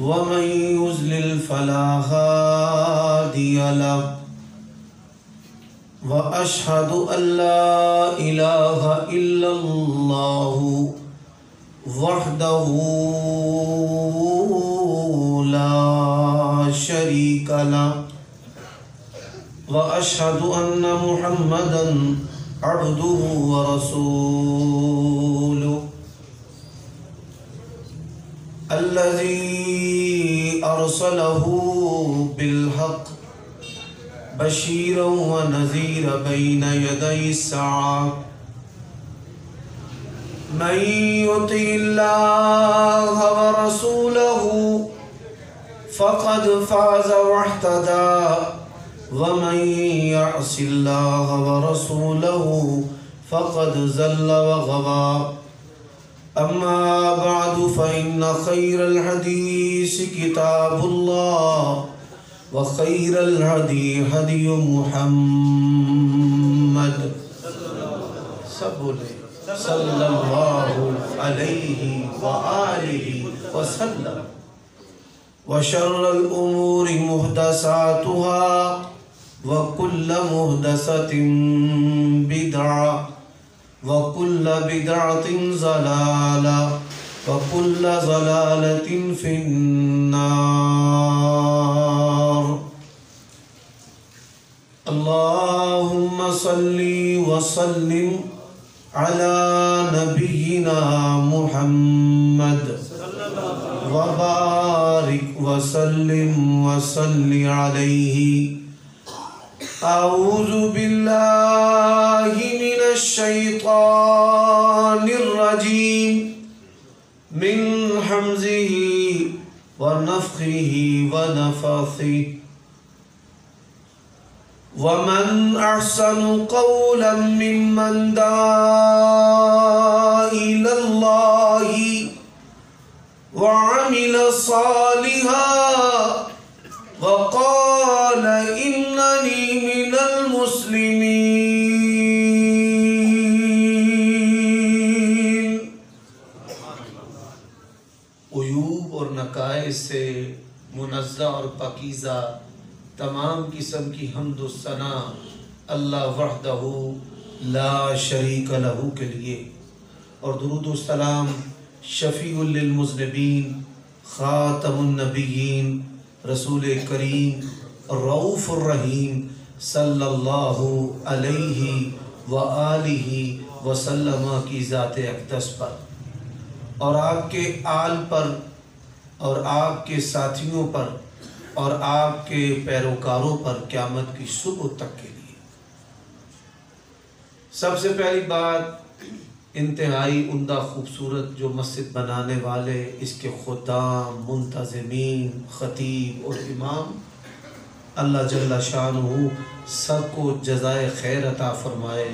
ومن يضلل فلا هادي له وأشهد أن لا إله إلا الله وحده لا شريك له وأشهد أن محمدا عبده ورسوله الذي أرسله بالحق بشيرا ونذيرا بين يدي الساعة من يطع الله ورسوله فقد فاز واهتدى ومن يعص الله ورسوله فقد ضل وغوى أما بعد فإن خير الحديث كتاب الله وخير الهدي هدي محمد صلى الله عليه وآله وسلم وشر الأمور محدثاتها وكل محدثة بدعة وكل بدعة ضلالة وكل ضلالة في النار اللهم صل وسلم على نبينا محمد وبارك وسلم وصل عليه أعوذ بالله من الشيطان الرجيم من حمزه ونفخه ونفثه ومن أحسن قولا ممن دعا إلى الله وعمل صالحا وقال إنني من المسلمين. عیوب اور نقائص سے منزہ اور پاکیزہ تمام قسم کی حمد و ثنا اللہ وحدہ لا شریک لہ کے لیے، اور درود و سلام شفیع للمذنبین خاتم النبیین رسول کریم رؤوف الرحیم صلی اللہ علیہ وآلہ وسلم کی ذات اقدس پر اور آپ کے آل پر اور آپ کے ساتھیوں پر اور آپ کے پیروکاروں پر قیامت کی صبح تک کے لیے. سب سے پہلی بات، انتہائی عمدہ خوبصورت جو مسجد بنانے والے، اس کے خدام، منتظمین، خطیب اور امام، اللہ جل شانہ سب کو جزائے خیر عطا فرمائے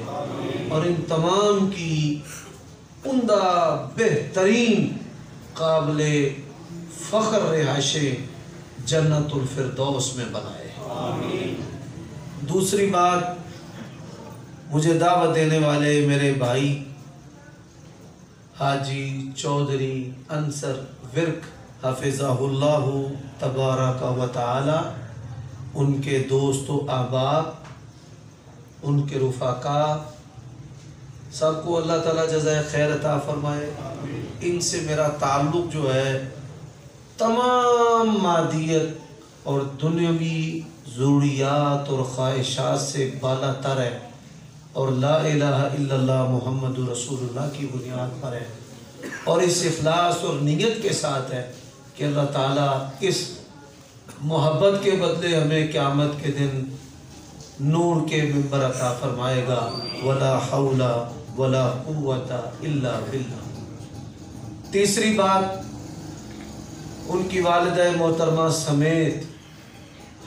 اور ان تمام کی عمدہ بہترین قابل فخر رہائشیں جنت الفردوس میں بنائے. دوسری بات، مجھے دعوت دینے والے میرے بھائی حاجی چودھری انصر ورک حفظہ اللہ تبارک و تعالی، ان کے دوست و احباب، ان کے رفقا، سب کو اللہ تعالیٰ جزائے خیر عطا فرمائے. ان سے میرا تعلق جو ہے تمام مادیت اور دنیاوی ضروریات اور خواہشات سے بالا تر ہے اور لا الہ الا اللہ محمد رسول اللہ کی بنیاد پر ہے، اور اس اخلاص اور نیت کے ساتھ ہے کہ اللہ تعالیٰ اس محبت کے بدلے ہمیں قیامت کے دن نور کے منبر عطا فرمائے گا. ولا حول ولا قوت الا باللہ. تیسری بات، ان کی والدہ محترمہ سمیت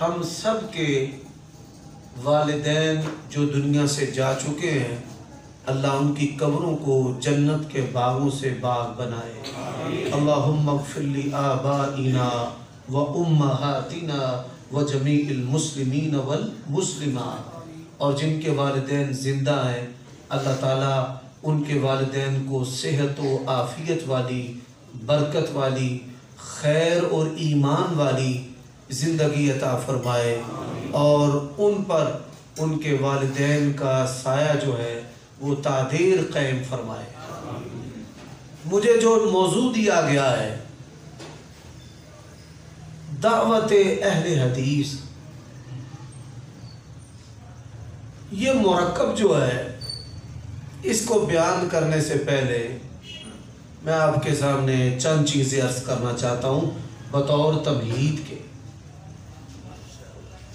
ہم سب کے والدین جو دنیا سے جا چکے ہیں، اللہ ان کی قبروں کو جنت کے باغوں سے باغ بنائے. اللہم اغفر لآبائنا و امہاتنا و جمیع المسلمین والمسلمات. اور جن کے والدین زندہ ہیں، اللہ تعالیٰ ان کے والدین کو صحت و عافیت والی، برکت والی، خیر اور ایمان والی زندگی عطا فرمائے اور ان پر ان کے والدین کا سایہ جو ہے وہ تعدیر قائم فرمائے۔ مجھے جو موضوع دیا گیا ہے دعوت اہل حدیث، یہ مرکب جو ہے اس کو بیان کرنے سے پہلے میں آپ کے سامنے چند چیزیں عرض کرنا چاہتا ہوں بطور تمہید کے۔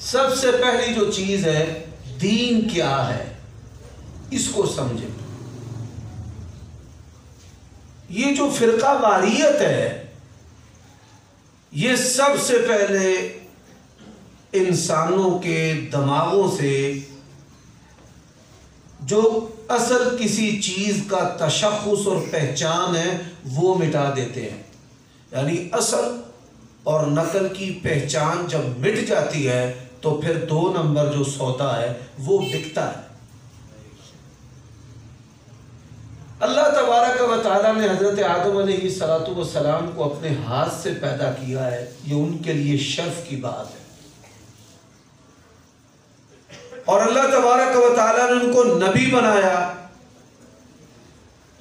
سب سے پہلی جو چیز ہے دین کیا ہے اس کو سمجھیں۔ یہ جو فرقہ واریت ہے یہ سب سے پہلے انسانوں کے دماغوں سے جو اصل کسی چیز کا تشخص اور پہچان ہے وہ مٹا دیتے ہیں۔ یعنی اصل اور نقل کی پہچان جب مٹ جاتی ہے تو پھر 2 نمبر جو سودا ہے وہ بکتا ہے۔ اللہ تبارک و تعالیٰ نے حضرت آدم علیہ السلام کو اپنے ہاتھ سے پیدا کیا ہے، یہ ان کے لیے شرف کی بات ہے، اور اللہ تبارک و تعالیٰ نے ان کو نبی بنایا،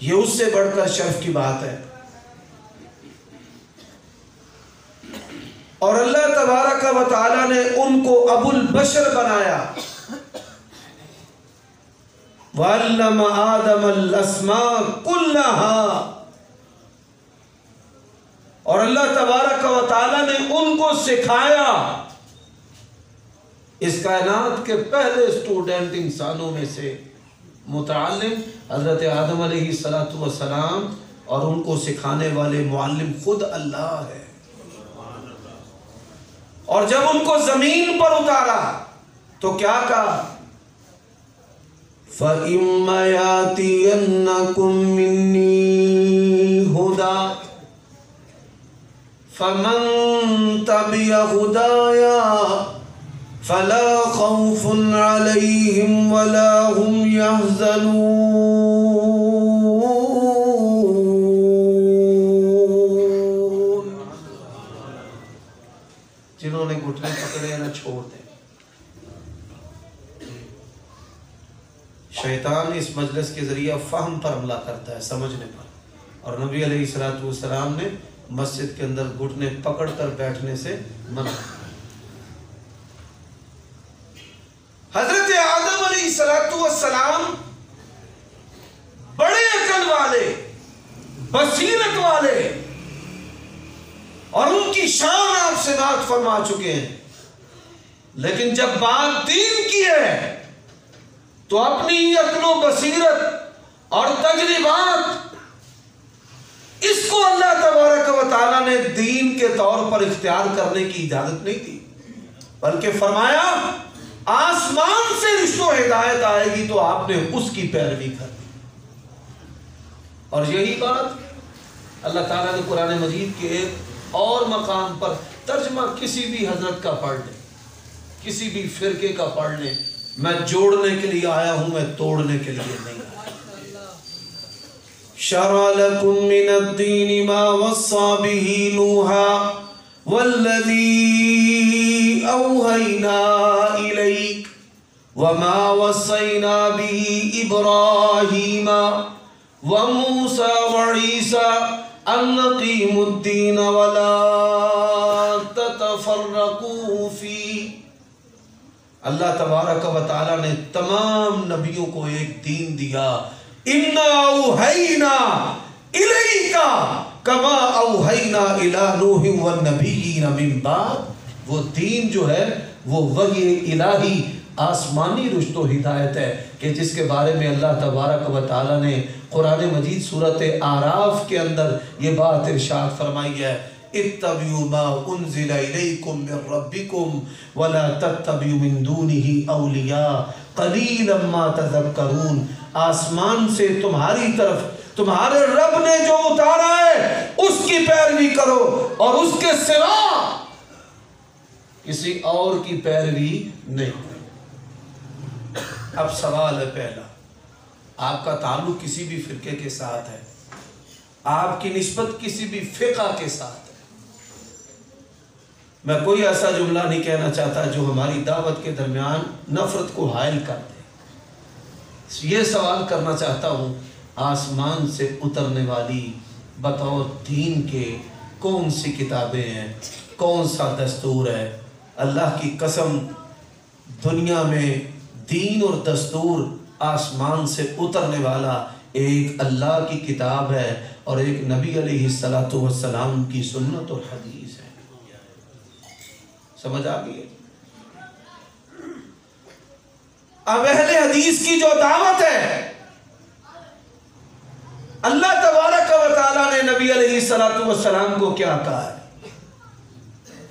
یہ اس سے بڑھ کر شرف کی بات ہے۔ اور اللہ تبارک و تعالیٰ نے ان کو ابو البشر بنایا، وَعَلَّمَ آدَمَ الْأَسْمَاءَ كُلَّهَا، اور اللہ تبارک و تعالیٰ نے ان کو سکھایا۔ اس کائنات کے پہلے اسٹوڈنٹ انسانوں میں سے متعلم حضرت آدم علیہ السلام، اور ان کو سکھانے والے معلم خود اللہ ہے۔ اور جب ان کو زمین پر اتارا تو کیا کہا؟ فَإِمَّا يَأْتِيَنَّكُم مِّنِّي هُدًى فَمَن تَبِعَ هُدَايَا فَلَا خَوْفٌ عَلَيْهِمْ وَلَا هُمْ يَحْزَنُونَ۔ جنہوں نے گھٹنے پکڑے نہ چھوڑ دیں۔ شیطان اس مجلس کے ذریعہ فہم پر حملہ کرتا ہے، سمجھنے پر، اور نبی علیہ السلام نے مسجد کے اندر گھٹنے پکڑ کر بیٹھنے سے منع۔ حضرت آدم علیہ السلام بڑے عقل والے، بصیرت والے، اور ان کی شان آپ سے بات فرما چکے ہیں، لیکن جب بات دین کی ہے تو اپنی عقل و بصیرت اور تجربات، اس کو اللہ تبارک و تعالیٰ نے دین کے طور پر اختیار کرنے کی اجازت نہیں دی، بلکہ فرمایا آسمان سے رشت و ہدایت آئے گی تو آپ نے اس کی پیروی کرنی۔ اور یہی بات اللہ تعالیٰ نے قرآن مجید کے ایک اور مقام پر ترجمہ کسی بھی حضرت کا پڑھ لیں، کسی بھی فرقے کا پڑھ لیں، میں جوڑنے کے لیے آیا ہوں، میں توڑنے کے لیے نہیں آیا۔ شرع لکم من الدین ما وصى به نوحا والذی اوحینا الیک وما وصینا به ابراہیم وموسیٰ وعیسیٰ ان اقیموا الدین ولا تتفرقوا فیہ۔ اللہ تبارک و تعالیٰ نے تمام نبیوں کو ایک دین دیا، اِنَّا أَوْحَيْنَا إِلَيْكَ كَمَا أَوْحَيْنَا إِلَى نُوحٍ وَالنَّبِيِّينَ مِن بَعْدِهِ۔ وہ دین جو ہے وہ وحی الہی آسمانی رشد و ہدایت ہے کہ جس کے بارے میں اللہ تبارک و تعالیٰ نے قرآن مجید سورۃ اعراف کے اندر یہ بات ارشاد فرمائی ہے، اتبعوا ما انزل الیکم من ربکم ولا تتبعوا من دونه اولیاء قلیلا ما تذکرون۔ آسمان سے تمہاری طرف تمہارے رب نے جو اتارا ہے اس کی پیروی کرو اور اس کے سوا کسی اور کی پیروی نہیں کرو۔ اب سوال ہے پہلا، آپ کا تعلق کسی بھی فرقے کے ساتھ ہے، آپ کی نسبت کسی بھی فقہ کے ساتھ ہے، میں کوئی ایسا جملہ نہیں کہنا چاہتا جو ہماری دعوت کے درمیان نفرت کو حائل کر دے۔ یہ سوال کرنا چاہتا ہوں، آسمان سے اترنے والی بطور دین کے کون سی کتابیں ہیں، کون سا دستور ہے؟ اللہ کی قسم، دنیا میں دین اور دستور آسمان سے اترنے والا ایک اللہ کی کتاب ہے اور ایک نبی علیہ السلام کی سنت اور حدیث ہے۔ سمجھ آ گئی؟ اب اہل حدیث کی جو دعوت ہے، اللہ تبارک و تعالیٰ نے نبی علیہ السلام کو کیا کہا ہے؟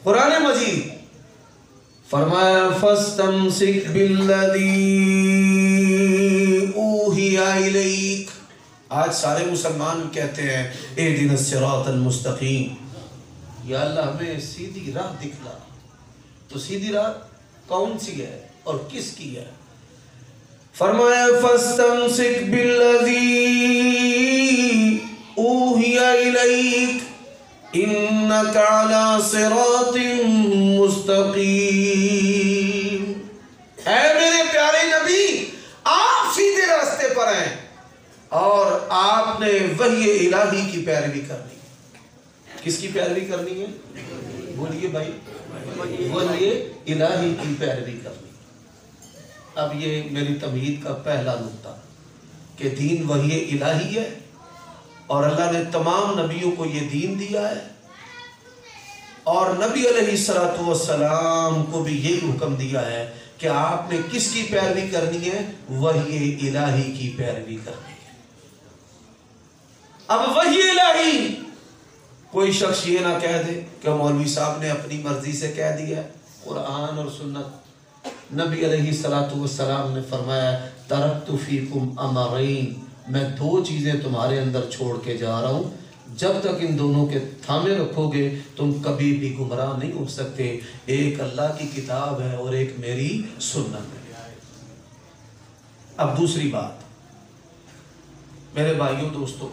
قرآن مجید فرمایا فَاسْتَمْسِكْ بِالَّذِي أُوحِيَ إِلَيْكَ۔ آج سارے مسلمان کہتے ہیں اِهْدِنَا الصِّرَاطَ الْمُسْتَقِيمَ، یا اللہ ہمیں سیدھی راہ دکھلا۔ تو سیدھی راہ کون سی ہے اور کس کی ہے؟ فرمایا فَاسْتَمْسِكْ بِالَّذِي أُوحِيَ إِلَيْكَ إِنَّكَ عَلَى صِرَاطٍ مُسْتَقِيمٍ۔ اے میرے پیارے نبی، آپ سیدھے راستے پر ہیں اور آپ نے وحی الہی کی پیروی کرنی ہے۔ کس کی پیروی کرنی ہے؟ بولیے بھائی، وحی الہی کی پیروی کرنی ہے۔ اب یہ میری تمہید کا پہلا نقطہ کہ دین وحی الہی ہے اور اللہ نے تمام نبیوں کو یہ دین دیا ہے، اور نبی علیہ السلام کو بھی یہی حکم دیا ہے کہ آپ نے کس کی پیروی کرنی ہے؟ وحی الہی کی پیروی کرنی ہے۔ اب وحی الہی، کوئی شخص یہ نہ کہہ دے کہ مولوی صاحب نے اپنی مرضی سے کہہ دیا۔ قرآن اور سنت، نبی علیہ السلام نے فرمایا ترکت فیکم امرین، میں دو چیزیں تمہارے اندر چھوڑ کے جا رہا ہوں، جب تک ان دونوں کے تھامے رکھو گے تم کبھی بھی گمراہ نہیں ہو سکتے۔ ایک اللہ کی کتاب ہے اور ایک میری سنت ہے۔ اب دوسری بات، میرے بھائیوں دوستو،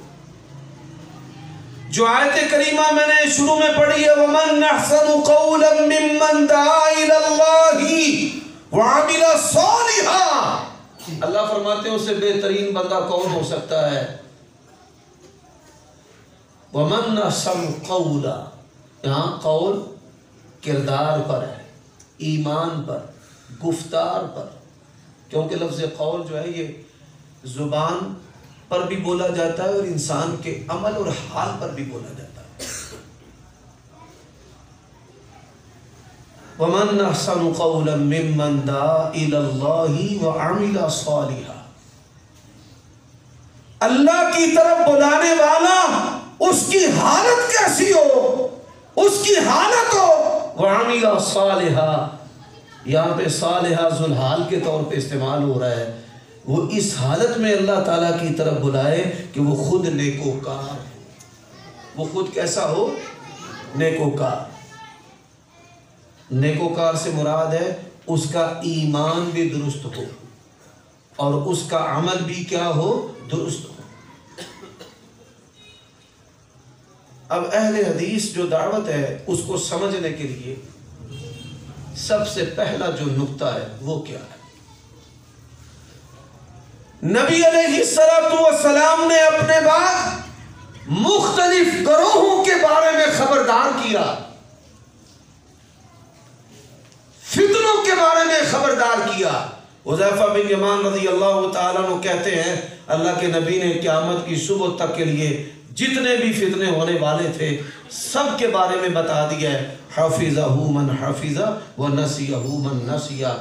جو آیت کریمہ میں نے شروع میں پڑھی ہے وَمَنْ أَحْسَنُ قَوْلًا مِّمَّنْ دَعَا إِلَى اللَّهِ وَعَمِلَ صَالِحًا، اللہ فرماتے ہیں اس سے بہترین بندہ کون ہو سکتا ہے؟ وَمَنْ أَحْسَنُ قَوْلًا، یہاں قول کردار پر ہے، ایمان پر، گفتار پر، کیونکہ لفظ قول جو ہے یہ زبان پر بھی بولا جاتا ہے اور انسان کے عمل اور حال پر بھی بولا جاتا ہے۔ وَمَنْ أَحْسَنُ قَوْلًا مِّمَّنْ دَعَا إِلَى اللَّهِ وَعَمِلَ صَالِحًا، اللہ کی طرف بلانے والا اس کی حالت کیسی ہو؟ اس کی حالت ہو وَعَمِلَ صَالِحًا، یہاں پہ صالحہ ذوالحال کے طور پہ استعمال ہو رہا ہے، وہ اس حالت میں اللہ تعالیٰ کی طرف بلائے کہ وہ خود نیکوکار ہو۔ وہ خود کیسا ہو؟ نیکوکار۔ نیکوکار سے مراد ہے اس کا ایمان بھی درست ہو اور اس کا عمل بھی کیا ہو؟ درست ہو۔ اب اہل حدیث جو دعوت ہے اس کو سمجھنے کے لیے سب سے پہلا جو نقطہ ہے وہ کیا ہے؟ نبی علیہ السلام نے اپنے بعد مختلف گروہوں کے بارے میں خبردار کیا، فتنوں کے بارے میں خبردار کیا۔ حذیفہ بن یمان رضی اللہ تعالیٰ عنہ کہتے ہیں اللہ کے نبی نے قیامت کی صبح تک کے لیے جتنے بھی فتنے ہونے والے تھے سب کے بارے میں بتا دیا ہے، حفظہ من حفظہ ونسیہ من نسیہ،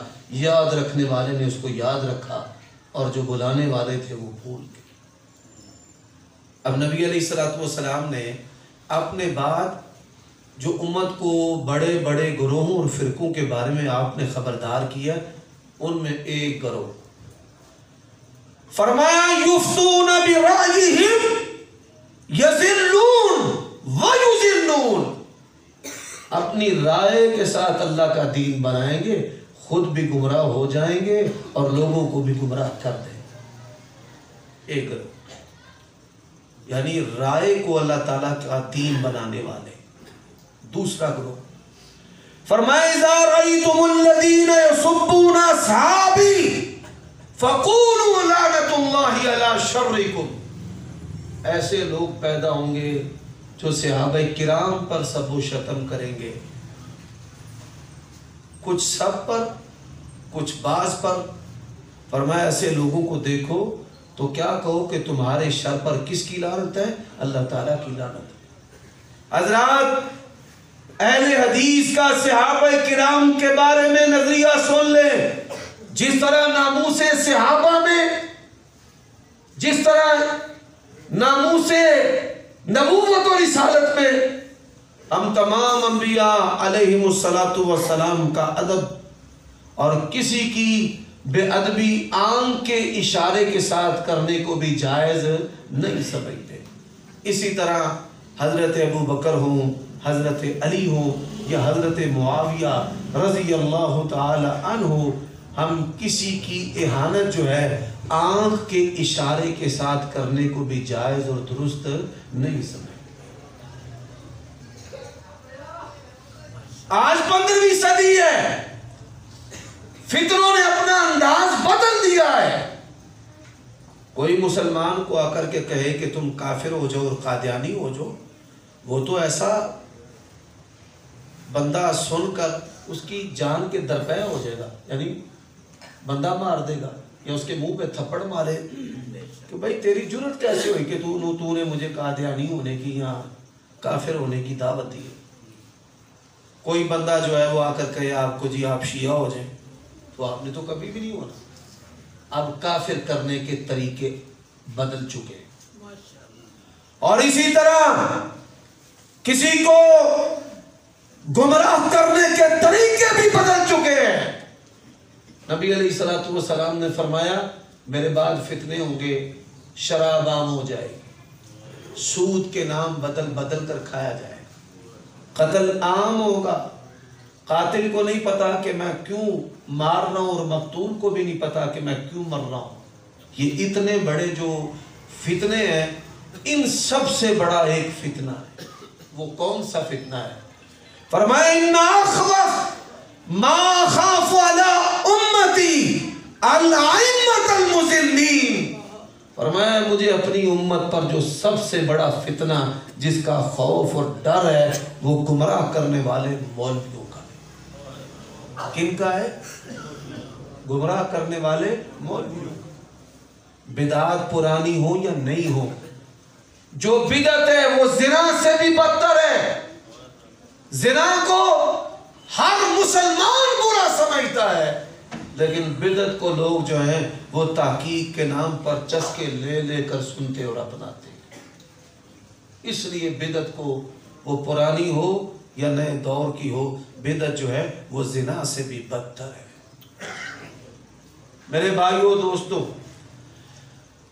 یاد رکھنے والے نے اس کو یاد رکھا اور جو بلانے والے تھے وہ بھول گئے۔ اب نبی علیہ السلام نے اپنے بعد جو امت کو بڑے بڑے گروہوں اور فرقوں کے بارے میں آپ نے خبردار کیا، ان میں ایک گروہ فرمایا یفتون برأیہم یذلون ویذلون، اپنی رائے کے ساتھ اللہ کا دین بنائیں گے، خود بھی گمراہ ہو جائیں گے اور لوگوں کو بھی گمراہ کر دیں گے۔ ایک گروہ یعنی رائے کو اللہ تعالیٰ کا دین بنانے والے۔ دوسرا گروہ فرمایا اذا رأیتم الذین یسبون اصحابی فقولوا لعنت اللہ علی شرکم، ایسے لوگ پیدا ہوں گے جو صحابہ کرام پر سب و شتم کریں گے، کچھ سب پر کچھ بعض پر۔ فرمایا ایسے لوگوں کو دیکھو تو کیا کہو کہ تمہارے شر پر کس کی لعنت ہے؟ اللہ تعالیٰ کی لعنت ہے۔ حضرات اہل حدیث کا صحابہ کرام کے بارے میں نظریہ سن لیں۔ جس طرح ناموس صحابہ میں، جس طرح ناموس نبوت و رسالت میں ہم تمام انبیاء علیہم السلام کا ادب اور کسی کی بے ادبی آنکھ کے اشارے کے ساتھ کرنے کو بھی جائز نہیں سمجھتے، اسی طرح حضرت ابو بکر ہوں، حضرت علی ہوں یا حضرت معاویہ رضی اللہ تعالی عنہ، ہم کسی کی اہانت جو ہے آنکھ کے اشارے کے ساتھ کرنے کو بھی جائز اور درست نہیں سمجھتے۔ آج 15ویں صدی ہے، فتنوں نے اپنا انداز بدل دیا ہے۔ کوئی مسلمان کو آ کر کے کہے کہ تم کافر ہو جاؤ اور قادیانی ہو جاؤ، وہ تو ایسا بندہ سن کر اس کی جان کے درپے ہو جائے گا، یعنی بندہ مار دے گا یا اس کے منہ پہ تھپڑ مارے کہ بھائی تیری جرت کیسے ہوئی کہ تو نے مجھے قادیانی ہونے کی یا کافر ہونے کی دعوت دی ہے۔ کوئی بندہ جو ہے وہ آ کر کہے آپ کو جی آپ شیعہ ہو جائیں، تو آپ نے تو کبھی بھی نہیں ہونا۔ اب کافر کرنے کے طریقے بدل چکے، اور اسی طرح کسی کو گمراہ کرنے کے طریقے بھی بدل چکے ہیں۔ نبی علیہ الصلوۃ والسلام نے فرمایا میرے بعد فتنے ہوں گے، شراب عام ہو جائے گی، سود کے نام بدل بدل کر کھایا جائے گا، قتل عام ہوگا، قاتل کو نہیں پتا کہ میں کیوں مار رہا ہوں اور مقتول کو بھی نہیں پتا کہ میں کیوں مر رہا ہوں۔ یہ اتنے بڑے جو فتنے ہیں، ان سب سے بڑا ایک فتنہ ہے۔ وہ کون سا فتنہ ہے؟ فرمایا ان اخوف ما خاف علی امتی الائمۃ المضلین، فرمایا مجھے اپنی امت پر جو سب سے بڑا فتنہ جس کا خوف اور ڈر ہے وہ گمراہ کرنے والے مولویوں کا۔ کن کا ہے؟ گمراہ کرنے والے مولویوں کا۔ بدعات پرانی ہو یا نہیں ہو، جو بدعت ہے وہ زنا سے بھی بدتر ہے۔ زنا کو ہر مسلمان برا سمجھتا ہے، لیکن بدعت کو لوگ جو ہیں وہ تحقیق کے نام پر چسکے لے لے کر سنتے اور اپناتے ہیں۔ اس لیے بدعت کو وہ پرانی ہو یا نئے دور کی ہو، بدعت جو ہے وہ زنا سے بھی بدتر ہے۔ میرے بھائیو دوستو،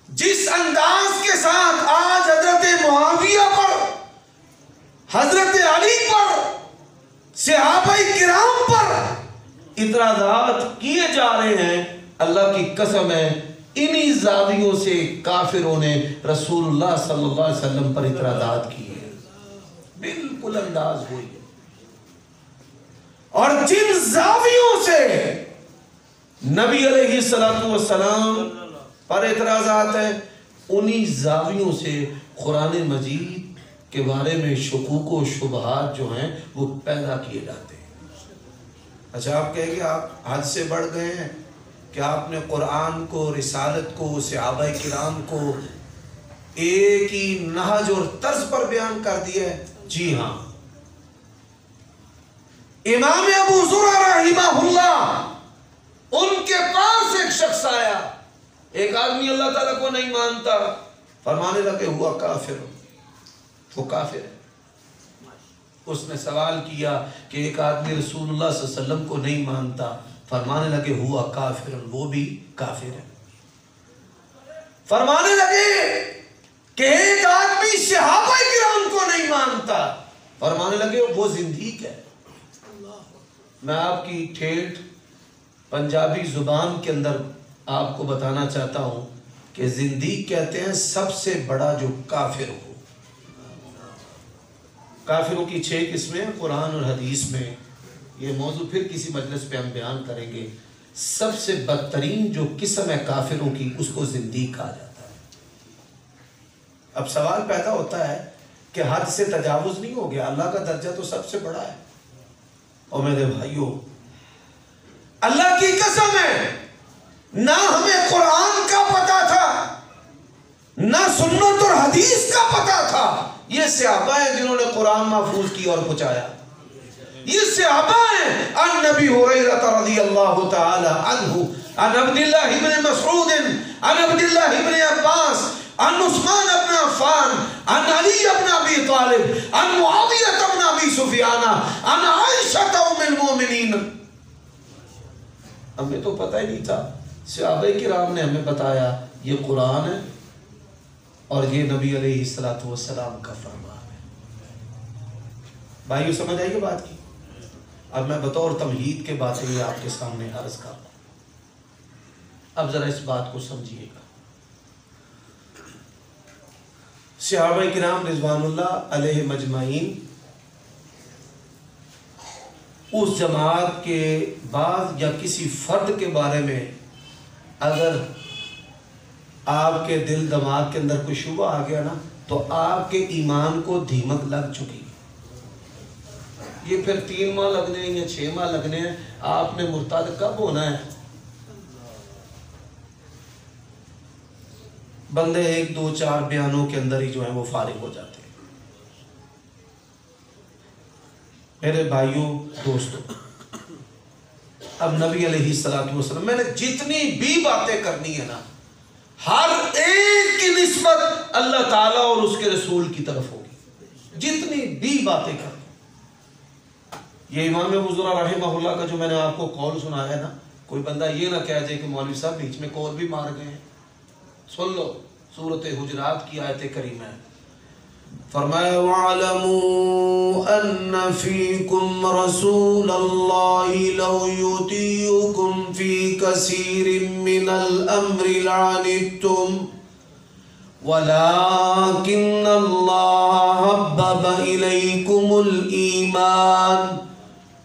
جس انداز کے ساتھ آج حضرت معاویہ پر، حضرت علی پر، صحابہ کرام پر اعتراضات کیے جا رہے ہیں، اللہ کی قسم ہے انہی زاویوں سے کافروں نے رسول اللہ صلی اللہ علیہ وسلم پر اعتراضات کیے ہیں، بالکل انداز ہوئی ہے۔ اور جن زاویوں سے نبی علیہ السلام پر اعتراضات ہیں، انہی زاویوں سے قرآن مجید کے بارے میں شکوک و شبہات جو ہیں وہ پیدا کیے جاتے ہیں۔ اچھا آپ کہیں گے آپ حد سے بڑھ گئے ہیں کہ آپ نے قرآن کو، رسالت کو، صحابہ کرام کو ایک ہی نہج اور طرز پر بیان کر دیا ہے۔ جی ہاں، امام ابو زرع رحمہ اللہ، ان کے پاس ایک شخص آیا، ایک آدمی اللہ تعالیٰ کو نہیں مانتا، فرمانے لگے ہوا کافر، وہ کافر ہے۔ اس نے سوال کیا کہ ایک آدمی رسول اللہ صلی اللہ علیہ وسلم کو نہیں مانتا، فرمانے لگے ہوا کافر، وہ بھی کافر ہے۔ فرمانے لگے کہ ایک آدمی صحابہ کرام کو نہیں مانتا، فرمانے لگے وہ زندیق ہے۔ میں آپ کی ٹھیٹھ پنجابی زبان کے اندر آپ کو بتانا چاہتا ہوں کہ زندیق کہتے ہیں سب سے بڑا جو کافر ہو۔ کافروں کی 6 قسمیں قرآن اور حدیث میں، یہ موضوع پھر کسی مجلس پہ ہم بیان کریں گے. سب سے بدترین جو قسم ہے کافروں کی اس کو زندیق کہا جاتا ہے. اب سوال پیدا ہوتا ہے کہ حد سے تجاوز نہیں ہو گیا؟ اللہ کا درجہ تو سب سے بڑا ہے. اور میرے بھائیوں اللہ کی قسم ہے نہ ہمیں قرآن کا پتا تھا نہ سنت اور حدیث کا پتا تھا. یہ صحابہ ہیں جنہوں نے قرآن محفوظ کی اور پہنچایا. یہ صحابہ ہیں. عن نبی ہریرہ رضی اللہ تعالی عنہ عن عبداللہ بن مسعود عن عبداللہ بن عباس عن عثمان بن عفان عن علی بن ابی طالب عن معاویہ بن ابی سفیان عن عائشہ ام المؤمنین. ہمیں تو پتہ ہی نہیں تھا. صحابہ کرام نے ہمیں بتایا یہ قرآن ہے اور یہ نبی علیہ السلام کا فرمان ہے. بھائیو سمجھ آئی یہ بات کی؟ اب میں بطور تمہید کے باتیں یہ آپ کے سامنے عرض کر رہا ہوں. اب ذرا اس بات کو سمجھیے گا. صحابہ کرام رضوان اللہ علیہ مجمعین اس جماعت کے بعد یا کسی فرد کے بارے میں اگر آپ کے دل دماغ کے اندر کوئی شبہ آ گیا نا تو آپ کے ایمان کو دھیمک لگ چکی. یہ پھر 3 ماہ لگنے ہیں یا 6 ماہ لگنے ہیں. آپ نے مرتد کب ہونا ہے؟ بندے 1 2 4 بیانوں کے اندر ہی جو ہیں وہ فارغ ہو جاتے ہیں. میرے بھائیوں دوستوں اب نبی علیہ السلام میں نے جتنی بھی باتیں کرنی ہے نا ہر ایک کی نسبت اللہ تعالیٰ اور اس کے رسول کی طرف ہوگی. جتنی بھی باتیں کرنی. یہ امام بزرگ رحمہ اللہ کا جو میں نے آپ کو قول سنایا ہے نا کوئی بندہ یہ نہ کہہ جائے کہ مولوی صاحب بیچ میں قول بھی مار گئے ہیں. سن لو سورۃ حجرات کی آیت کریمہ ہے. فرمایا وَاعْلَمُوا أَنَّ فِيكُمْ رَسُولَ اللَّهِ لَوْ يُطِيعُكُمْ فِي كَثِيرٍ مِّنَ الْأَمْرِ لَعَنِتُّمْ وَلَكِنَّ اللَّهَ حَبَّبَ إِلَيْكُمُ الْإِيمَانَ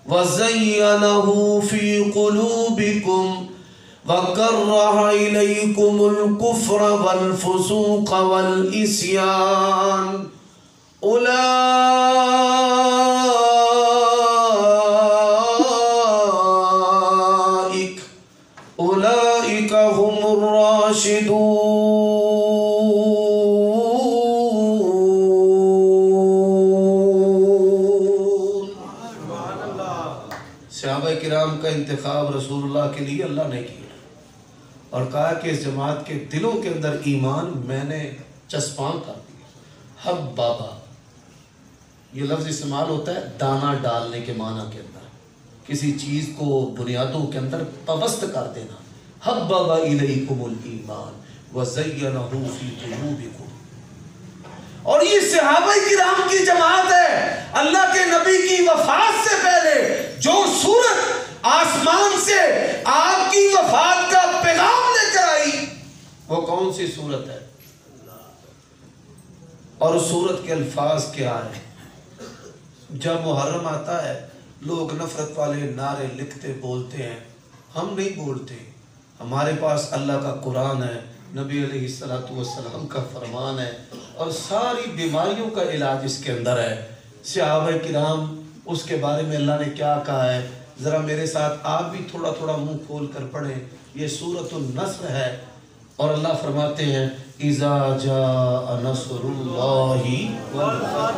وَزَيَّنَهُ فِي قُلُوبِكُمْ وَكَرَّهَ إِلَيْكُمُ الْكُفْرَ وَالْفُسُوقَ وَالْعِصْيَانَ أُولَئِكَ هُمُ الرَّاشِدُونَ. صحابہ کرام کا انتخاب رسول اللہ کے لیے اللہ نے کیا اور کہا کہ اس جماعت کے دلوں کے اندر ایمان میں نے چسپاں کر دیا. حب بابا یہ لفظ استعمال ہوتا ہے دانہ ڈالنے کے معنی کے اندر. کسی چیز کو بنیادوں کے اندر پوست کر دینا. حبب الیکم الایمان وزینہ فی قلوبکم. اور یہ صحابہ کرام کی جماعت ہے. اللہ کے نبی کی وفات سے پہلے جو سورت آسمان سے آپ کی وفات کا پیغام لے کر آئی وہ کون سی سورت ہے؟ اور اس سورت کے الفاظ کیا ہیں؟ جب محرم آتا ہے لوگ نفرت والے نعرے لکھتے بولتے ہیں. ہم نہیں بولتے. ہمارے پاس اللہ کا قرآن ہے, نبی علیہ السلام کا فرمان ہے اور ساری بیماریوں کا علاج اس کے اندر ہے. صحابہ کرام اس کے بارے میں اللہ نے کیا کہا ہے ذرا میرے ساتھ آپ بھی تھوڑا تھوڑا منہ کھول کر پڑھیں. یہ سورۃ النصر ہے اور اللہ فرماتے ہیں اذا جاء نصر اللہ والفتح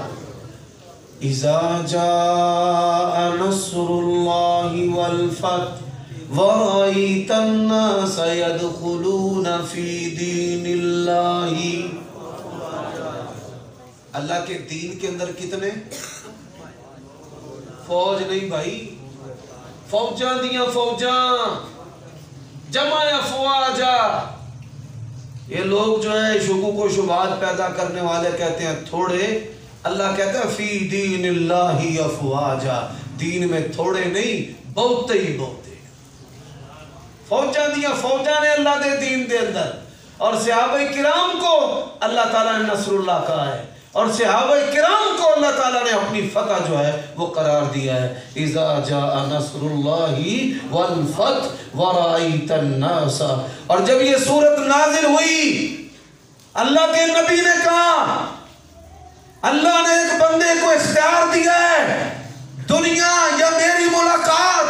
اذا جاء نصر اللہ والفتح وَرَأَيْتَ النَّاسَ يَدْخُلُونَ فِي دِينِ اللَّهِ. اللہ کے دین کے اندر کتنے فوج نہیں بھائی, فوجاں دیاں فوجاں, جمع افواجا. یہ لوگ جو ہے شکوک و شبہات پیدا کرنے والے کہتے ہیں تھوڑے, اللہ کہتا ہے فی دین اللہ افواجا, دین میں تھوڑے نہیں بہتے ہی بہتے. فوجاں دیاں فوجاں نے اللہ دے دین دے اندر. اور صحابہ کرام کو اللہ تعالیٰ نے نصر اللہ کہا ہے. اور صحابہ کرام کو اللہ تعالیٰ نے اپنی فتح جو ہے وہ قرار دیا ہے. اذا جاء نصر اللہ والفتح ورأیت الناس. اور جب یہ سورت نازل ہوئی اللہ کے نبی نے کہا اللہ نے ایک بندے کو اختیار دیا ہے دنیا یا میری ملاقات.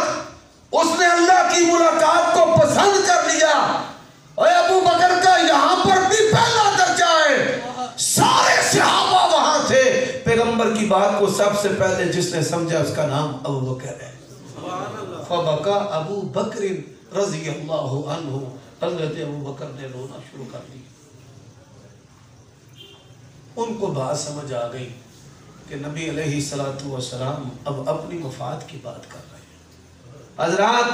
اس نے اللہ کی ملاقات کو پسند کر لیا. اور ابو بکر کا یہاں پر بھی پہلا درجہ ہے. سارے صحابہ وہاں تھے. پیغمبر کی بات کو سب سے پہلے جس نے سمجھا اس کا نام ابو بکر ہے. فبکا ابو بکر رضی اللہ عنہ. حضرت ابو بکر نے رونا شروع کر دیا. ان کو بات سمجھ آ گئی کہ نبی علیہ الصلوۃ والسلام اب اپنی وفات کی بات کر رہے ہیں. حضرات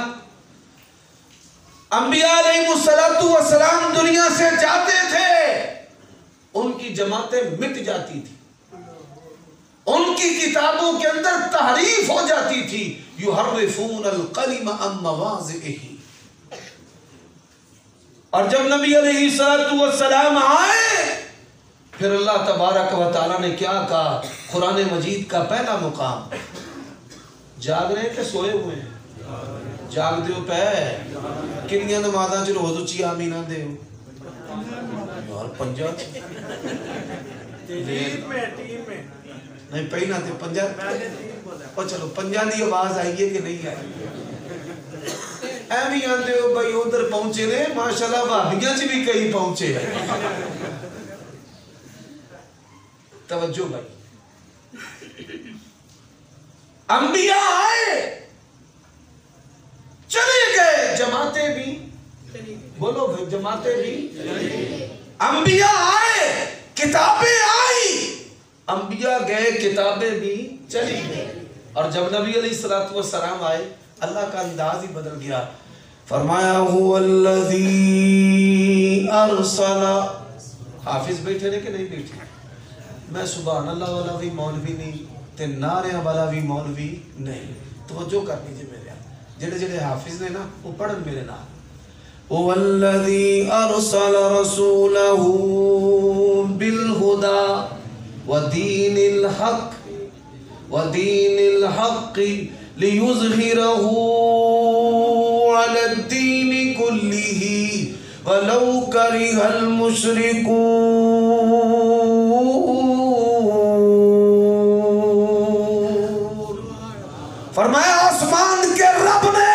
انبیاء علیہ الصلوۃ والسلام دنیا سے جاتے تھے ان کی جماعتیں مٹ جاتی تھی. ان کی کتابوں کے اندر تحریف ہو جاتی تھی. یحرفون الکلم عن مواضعہ. اور جب نبی علیہ الصلوۃ والسلام آئے پھر اللہ تبارک و تعالیٰ نے کیا کہا. قرآن مجید کا پہلا مقام جاگ رہے کہ سوئے ہوئے ہیں؟ جاگ دیو پہ کنیاں نمازاں چ روز اچھی آمین آ دیو یار پنجا نہیں پہنا تے پنجا. اور چلو پنجا دی آواز آئی ہے کہ نہیں آئی؟ ایویں آندے ہو بھائی ادھر پہنچے نے ماشاءاللہ بھابیاں چ بھی کئی پہنچے. توجہ بھائی انبیاء آئے چلے گئے جماعتیں بھی بولو بھائی جماعتیں بھی. انبیاء آئے کتابیں آئی. انبیاء گئے کتابیں بھی چلی گئے. اور جب نبی علیہ الصلوۃ والسلام آئے اللہ کا انداز ہی بدل گیا. فرمایا هو الذی ارسل. حافظ بیٹھے نے کہ نہیں بیٹھے؟ میں سبحان اللہ والا بھی مولوی نہیں تے نعرے والا بھی مولوی نہیں. توجہ کر لیجیے میرے جڑے جڑے حافظ نے نا وہ پڑھن میرے نام. هو الذی ارسل رسولہ بالہدى ودین الحق لیظہرہ علی الدین کلہ ولو کرہ المشرکون. فرمایا آسمان کے رب نے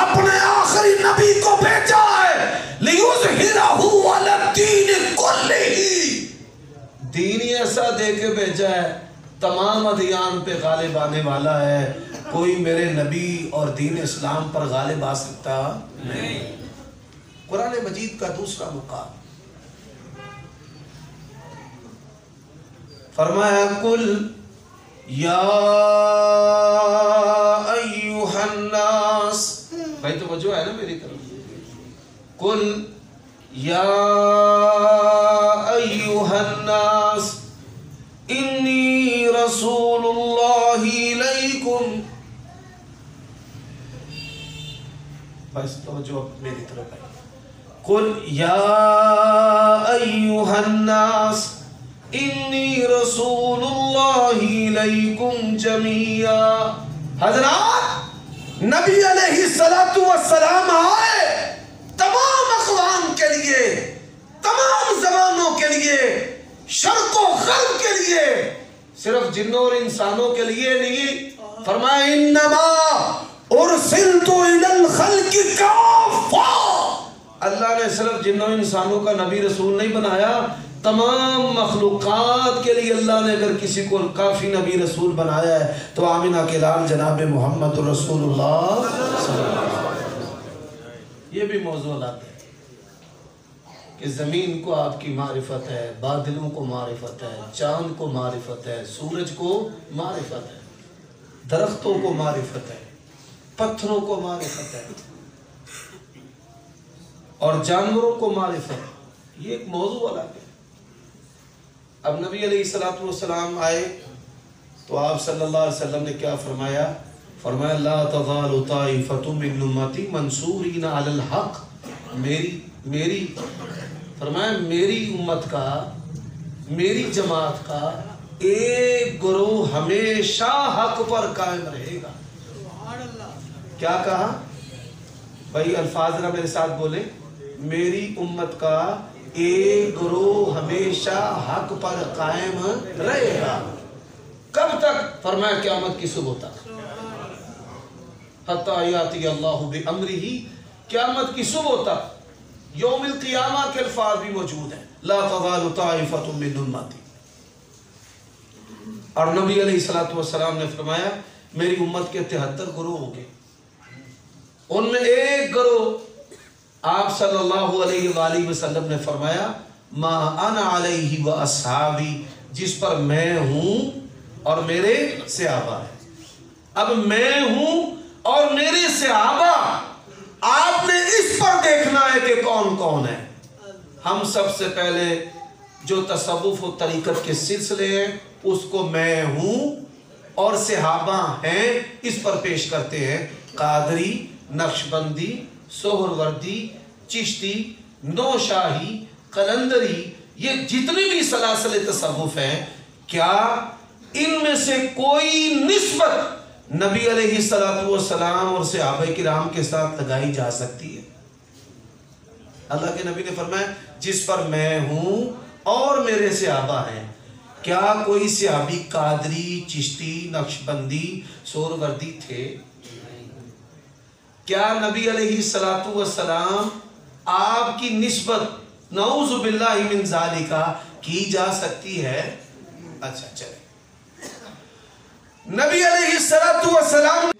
اپنے آخری نبی کو بھیجا ہے لیظہرہ علی الدین کلہ. دین ہی ایسا دے کے بھیجا ہے تمام ادیان پہ غالب آنے والا ہے. کوئی میرے نبی اور دین اسلام پر غالب آ سکتا نہیں. قرآن مجید کا دوسرا مقام فرمایا کل یا ایوہ الناس. بھائی توجہ ہے نا میری طرف. کل یا ایوہ الناس انی رسول اللہ الیکم. بس توجہ میری طرف ہے. قل یا ایوہ الناس انی رسول اللہ الیکم جمیعا. حضرات نبی علیہ الصلوۃ والسلام آئے تمام اقوام کے لیے تمام زبانوں کے لیے شرق و غرب کے لیے صرف جنوں اور انسانوں کے لیے نہیں. فرمایا انما ارسلت الی الخلق کافہ. اللہ نے صرف جنوں انسانوں کا نبی رسول نہیں بنایا تمام مخلوقات کے لیے اللہ نے اگر کسی کو کافی نبی رسول بنایا ہے تو آمنہ کے لال جناب محمد رسول اللہ صلی اللہ علیہ وسلم. یہ بھی موضوع لاتے ہیں کہ زمین کو آپ کی معرفت ہے, بادلوں کو معرفت ہے, چاند کو معرفت ہے, سورج کو معرفت ہے, درختوں کو معرفت ہے, پتھروں کو معرفت ہے اور جانوروں کو معرفت ہے. یہ ایک موضوع الگ ہے. اب نبی علیہ الصلوۃ والسلام آئے تو آپ صلی اللہ علیہ وسلم نے کیا فرمایا؟ فرمایا لا تزال طائفۃ من امتی منصورین علی الحق. میری فرمایا میری امت کا میری جماعت کا ایک گروہ ہمیشہ حق پر قائم رہے گا۔ کیا کہا بھائی؟ الفاظ ذرا میرے ساتھ بولے۔ میری امت کا ایک گروہ ہمیشہ حق پر قائم رہے گا۔ کب تک؟ فرمایا قیامت کی صبح تک، حتی یاتی اللہ بامرہ، قیامت کی صبح تک۔ یوم القیامہ کے الفاظ بھی موجود ہیں، لا تزال طائفۃ من امتی۔ اور نبی علیہ السلام نے فرمایا میری امت کے 73 گروہ ہوں گے، ان میں ایک گروہ آپ صلی اللہ علیہ وآلہ وسلم نے فرمایا ما انا علیہ و اصحابی، جس پر میں ہوں اور میرے صحابہ ہیں۔ اب میں ہوں اور میرے صحابہ، آپ نے اس پر دیکھنا ہے کہ کون کون ہے۔ ہم سب سے پہلے جو تصوف و طریقت کے سلسلے ہیں اس کو میں ہوں اور صحابہ ہیں اس پر پیش کرتے ہیں۔ قادری، نقشبندی، سہروردی، چشتی، نوشاہی، قلندری، یہ جتنے بھی سلاسل تصوف ہیں، کیا ان میں سے کوئی نسبت نبی علیہ السلام اور صحابہ کرام کے ساتھ لگائی جا سکتی ہے؟ اللہ کے نبی نے فرمایا جس پر میں ہوں اور میرے صحابہ ہیں۔ کیا کوئی صحابی قادری، چشتی، نقشبندی، سہروردی تھے؟ کیا نبی علیہ السلام آپ کی نسبت نعوذ باللہ من ذالک کی جا سکتی ہے؟ اچھا چلے، نبی علیہ السلام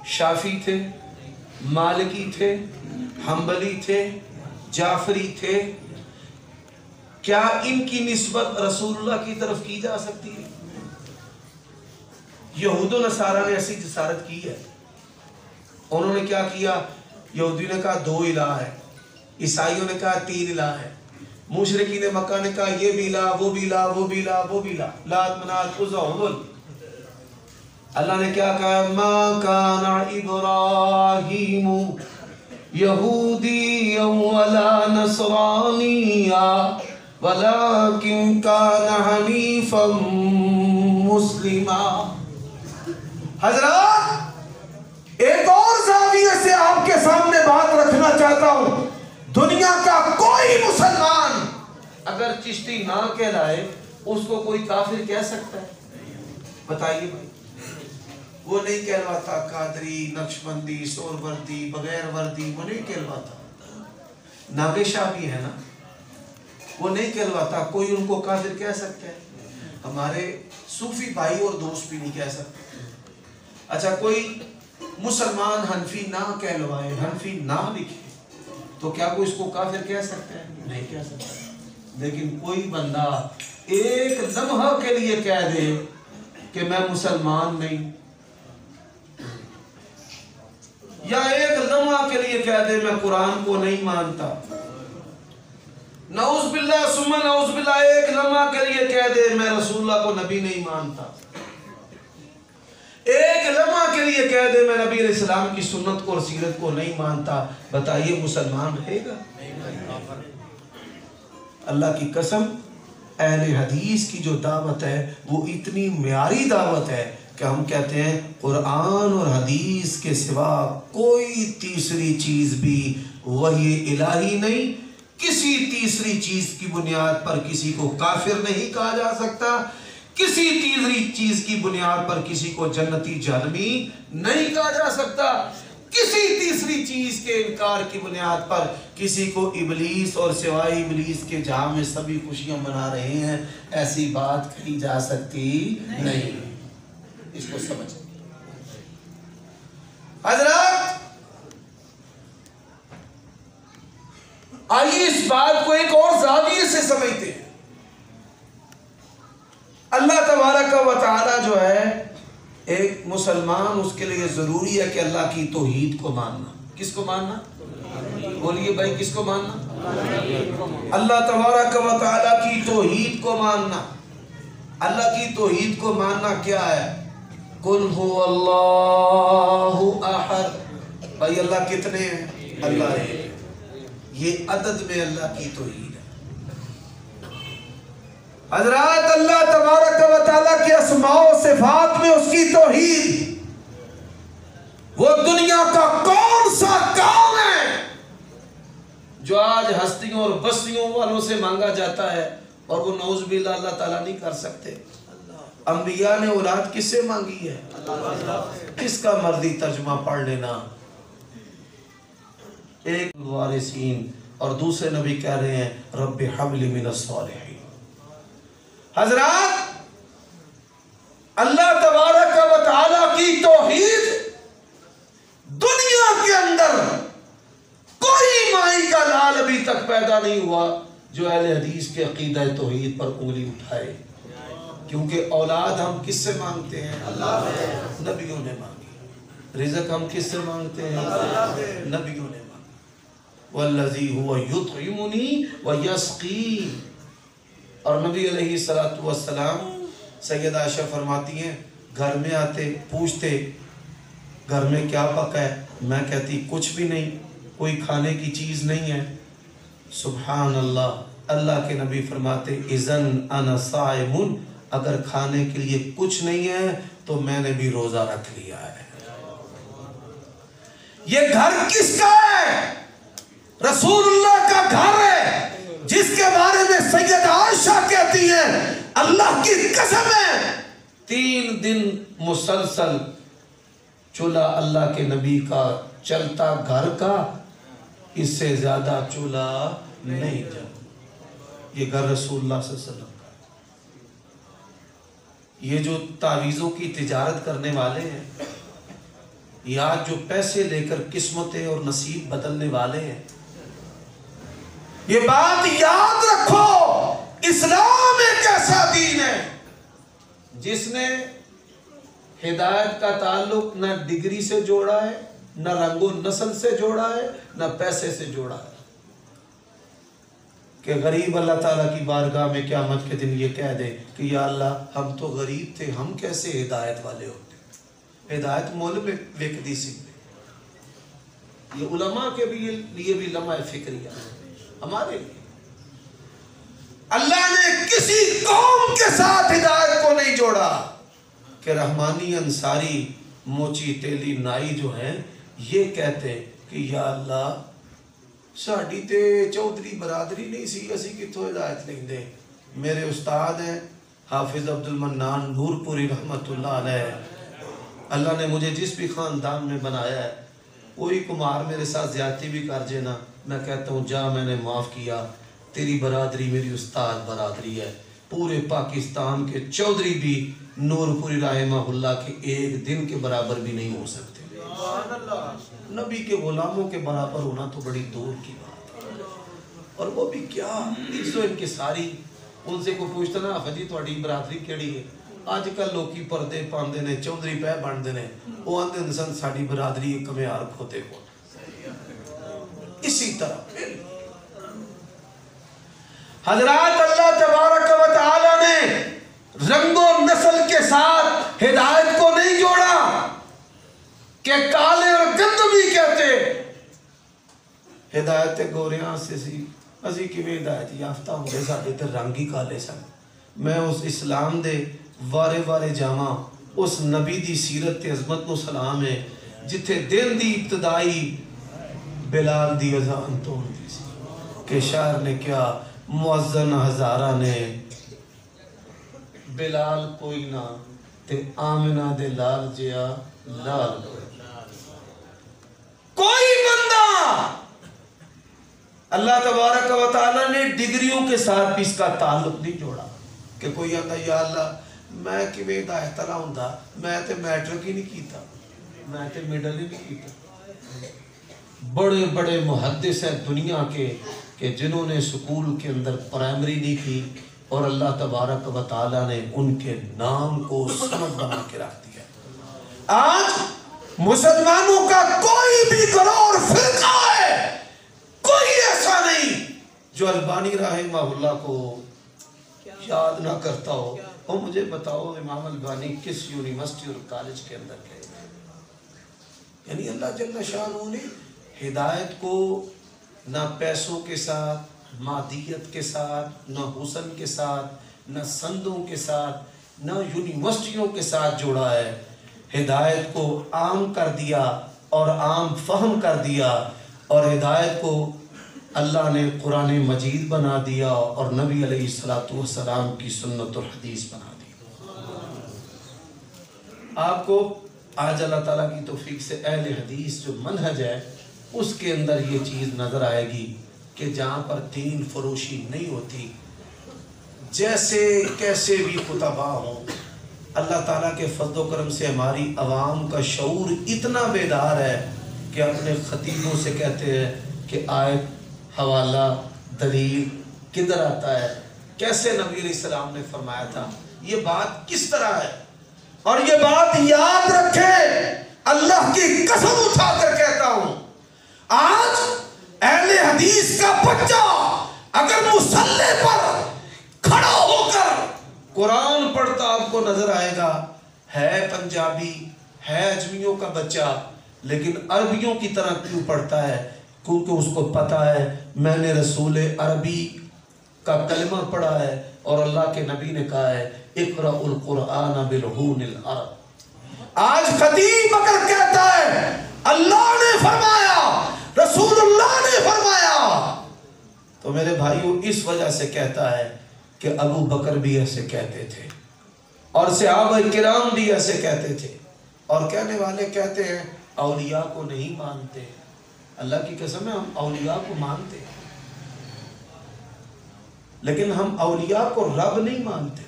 شافعی تھے، مالکی تھے، حنبلی تھے، جعفری تھے، کیا ان کی نسبت رسول اللہ کی طرف کی جا سکتی ہے؟ یہود و نصارہ نے ایسی جسارت کی ہے۔ انہوں نے کیا کیا؟ یہودیوں نے کہا 2 الہ ہے، عیسائیوں نے کہا 3 الہ ہے، مشرکین مکہ نے کہا یہ بھی الہ، وہ بھی الہ، وہ بھی الہ، وہ بھی الہ، لات منات عزا حبل۔ اللہ نے کیا کہا؟ ما کان ابراہیم یہودیا ولا نصرانیا ولکن کان حنیفا مسلما۔ حضرات ایک اور زاویے سے آپ کے سامنے بات رکھنا چاہتا ہوں۔ دنیا کا کوئی مسلمان اگر چشتی نہ کہلائے اس کو کوئی کافر کہہ سکتا ہے؟ بتائیے بھائی۔ وہ نہیں کہلواتا قادری، نقشبندی، سہروردی، بغیر وردی، وہ نہیں کہلواتا۔ ناگے شاہ بھی ہے نا، وہ نہیں کہلواتا، کوئی ان کو کافر کہہ سکتا ہے؟ ہمارے صوفی بھائی اور دوست بھی نہیں کہہ سکتے۔ اچھا کوئی مسلمان حنفی نہ کہلوائے، حنفی نہ لکھے تو کیا کوئی اس کو کافر کہہ سکتا ہے؟ نہیں کہہ سکتا۔ لیکن کوئی بندہ ایک لمحہ کے لیے کہہ دے کہ میں مسلمان نہیں، یا ایک لمحہ کے لیے کہہ دے میں قرآن کو نہیں مانتا، نعوذ باللہ ثم نعوذ باللہ ایک لمحہ کے لیے کہہ دے میں رسول اللہ کو نبی نہیں مانتا، ایک لمحہ کے لیے کہہ دے میں نبی علیہ السلام کی سنت کو اور سیرت کو نہیں مانتا، بتائیے مسلمان رہے گا؟ اللہ کی قسم اہل حدیث کی جو دعوت ہے وہ اتنی معیاری دعوت ہے کہ ہم کہتے ہیں قرآن اور حدیث کے سوا کوئی تیسری چیز بھی وحی الہی نہیں، کسی تیسری چیز کی بنیاد پر کسی کو کافر نہیں کہا جا سکتا، کسی تیسری چیز کی بنیاد پر کسی کو جنتی جہنمی نہیں کہا جا سکتا، کسی تیسری چیز کے انکار کی بنیاد پر کسی کو ابلیس اور سوائے ابلیس کے جہاں میں سبھی خوشیاں منا رہے ہیں ایسی بات کہی جا سکتی نہیں۔ اس کو سمجھیں حضرات، آئیے اس بات کو ایک اور زاویے سے سمجھتے ہیں۔ اللہ تبارک و تعالی جو ہے ایک مسلمان، اس کے لیے ضروری ہے کہ اللہ کی توحید کو ماننا۔ کس کو ماننا؟ بولیے بھائی، کس کو ماننا؟ اللہ تبارک و تعالی کی توحید کو ماننا۔ اللہ کی توحید کو ماننا کیا ہے؟ قل هو اللہ احد، بھائی اللہ کتنے ہیں؟ اللہ ہے، یہ عدد میں اللہ کی توحید ہے۔ حضرات اللہ تبارک و تعالیٰ کے اسماء و صفات میں اس کی توحید، وہ دنیا کا کون سا کام ہے جو آج ہستیوں اور بستیوں والوں سے مانگا جاتا ہے اور وہ نعوذ باللہ اللہ تعالیٰ نہیں کر سکتے؟ انبیاء نے اولاد کس سے مانگی ہے؟ کس کا مرضی ترجمہ پڑھ لینا۔ ایک وارثین اور دوسرے نبی کہہ رہے ہیں رب حب لی من الصالحین۔ حضرات اللہ تبارک و تعالیٰ کی توحید، دنیا کے اندر کوئی مائی کا لال ابھی تک پیدا نہیں ہوا جو اہل حدیث کے عقیدہ توحید پر انگلی اٹھائے، کیونکہ اولاد ہم کس سے مانگتے ہیں؟ اللہ سے۔ نبیوں نے مانگی۔ رزق ہم کس سے مانگتے ہیں؟ اللہ سے۔ نبیوں نے مانگی۔ والذی هو یطعمنی ویسقی۔ اور نبی علیہ السلام، سید عائشہ فرماتی ہیں گھر میں آتے پوچھتے گھر میں کیا پکا ہے، میں کہتی کچھ بھی نہیں، کوئی کھانے کی چیز نہیں ہے۔ سبحان اللہ، اللہ کے نبی فرماتے اذن انا صائم، اگر کھانے کے لیے کچھ نہیں ہے تو میں نے بھی روزہ رکھ لیا ہے۔ یہ گھر کس کا ہے؟ رسول اللہ کا گھر ہے، جس کے بارے میں سید عائشہ کہتی ہیں اللہ کی قسم ہے 3 دن مسلسل چولہا اللہ کے نبی کا چلتا گھر کا، اس سے زیادہ چولہا نہیں جلتا۔ یہ گھر رسول اللہ صلی اللہ علیہ وسلم کا۔ یہ جو تعویذوں کی تجارت کرنے والے ہیں، یا جو پیسے لے کر قسمتیں اور نصیب بدلنے والے ہیں، یہ بات یاد رکھو، اسلام ایک ایسا دین ہے جس نے ہدایت کا تعلق نہ ڈگری سے جوڑا ہے، نہ رنگ و نسل سے جوڑا ہے، نہ پیسے سے جوڑا ہے۔ کہ غریب اللہ تعالیٰ کی بارگاہ میں قیامت کے دن یہ کہہ دے کہ یا اللہ ہم تو غریب تھے، ہم کیسے ہدایت والے ہوتے؟ ہدایت مول میں ویکدی سی۔ یہ علماء کے لیے بھی لمحہ فکریہ ہے، ہمارے لیے۔ اللہ نے کسی قوم کے ساتھ ہدایت کو نہیں جوڑا کہ رحمانی، انصاری، موچی، تیلی، نائی جو ہیں یہ کہتے کہ یا اللہ ساڑی تے چودھری برادری نہیں سی، اسی کتوں ہدایت نہیں دے۔ میرے استاد ہیں حافظ عبد المنان نور پوری رحمت اللہ علیہ، اللہ نے مجھے جس بھی خاندان میں بنایا ہے، کوئی کمار میرے ساتھ زیادتی بھی کر جائے، میں کہتا ہوں جا میں نے معاف کیا، تیری برادری میری استاد برادری ہے۔ پورے پاکستان کے چودھری بھی نور پوری رحمہ اللہ کے ایک دن کے برابر بھی نہیں ہو سکتے۔ نبی کے غلاموں کے برابر ہونا تو بڑی دور کی بات ہے، اور وہ بھی کیا عزت و انکساری۔ ان سے کوئی پوچھتا نا حفظی تھوڑی برادری کیڑی ہے، آج کل لوکی پردے پاندے نے، چودھری پہ بنتے ہیں، وہ آندے انسان ساڑی برادری کمیار کھوتے کو۔ اسی طرح حضرات اللہ تبارک و تعالی نے رنگ و نسل کے ساتھ ہدایت کو نہیں جوڑا کہ کالے اور گندمی کہتے ہدایت گوریاں سے سی، اسی کی بھی ہدایت یافتہ ہوں گے، ساڑھے تر رنگی کالے سن۔ میں اس اسلام دے وارے وارے جامع اس نبی دی سیرت عظمت نو سلام ہے جتھے دن دی ابتدائی بلال دی اذان توڑ دی سی کہ شاعر نے کیا مؤذن ہزارہ نے بلال کوئی نہ تے آمنہ دے لال جیا لال کوئی بندہ۔ اللہ تبارک و تعالیٰ نے ڈگریوں کے ساتھ بھی اس کا تعلق نہیں جوڑا کہ کوئی آتا یا اللہ میں کیویں ہدایت والا ہوندا، میں تے میٹرک ہی نہیں کیتا، میں تے مڈل ہی نہیں کیتا۔ بڑے بڑے محدث ہیں دنیا کے کہ جنہوں نے سکول کے اندر پرائمری نہیں کی اور اللہ تبارک و تعالیٰ نے ان کے نام کو سند بنا کے رکھ دیا۔ آج مسلمانوں کا کوئی بھی گروہ اور فرقہ ہے، کوئی ایسا نہیں جو البانی رحمہ اللہ کو یاد نہ کرتا ہو۔ اور مجھے بتاؤ امام البانی کس یونیورسٹی اور کالج کے اندر گئے؟ یعنی اللہ جل شانہ نے ہدایت کو نہ پیسوں کے ساتھ، مادیت کے ساتھ، نہ حسن کے ساتھ، نہ سندوں کے ساتھ، نہ یونیورسٹیوں کے ساتھ جوڑا ہے، ہدایت کو عام کر دیا اور عام فہم کر دیا، اور ہدایت کو اللہ نے قرآن مجید بنا دیا اور نبی علیہ السلام کی سنت اور حدیث بنا دی۔ آپ کو آج اللہ تعالیٰ کی توفیق سے اہل حدیث جو منہج ہے اس کے اندر یہ چیز نظر آئے گی کہ جہاں پر دین فروشی نہیں ہوتی، جیسے کیسے بھی خطبہ ہوں، اللہ تعالیٰ کے فضل و کرم سے ہماری عوام کا شعور اتنا بیدار ہے کہ اپنے خطیبوں سے کہتے ہیں کہ آیت، حوالہ، دلیل کدھر آتا ہے، کیسے نبی علیہ السلام نے فرمایا تھا، یہ بات کس طرح ہے۔ اور یہ بات یاد رکھیں، اللہ کی قسم اٹھا کر کہتا ہوں، آج اہل حدیث کا بچہ اگر مصلی پر کھڑا ہو کر قرآن پڑھتا آپ کو نظر آئے گا، ہے پنجابی، ہے اجمیوں کا بچہ، لیکن عربیوں کی طرح کیوں پڑھتا ہے؟ کیونکہ اس کو پتا ہے میں نے رسول عربی کا کلمہ پڑھا ہے اور اللہ کے نبی نے کہا ہے اقرأ القرآن بلحون العرب۔ آج خطیب اگر کہتا ہے اللہ نے فرمایا، رسول اللہ نے فرمایا، تو میرے بھائیوں اس وجہ سے کہتا ہے کہ ابو بکر بھی ایسے کہتے تھے اور صحابہ کرام بھی ایسے کہتے تھے، اور کہنے والے کہتے ہیں اولیاء کو نہیں مانتے۔ اللہ کی قسم ہے ہم اولیاء کو مانتے ہیں، لیکن ہم اولیاء کو رب نہیں مانتے۔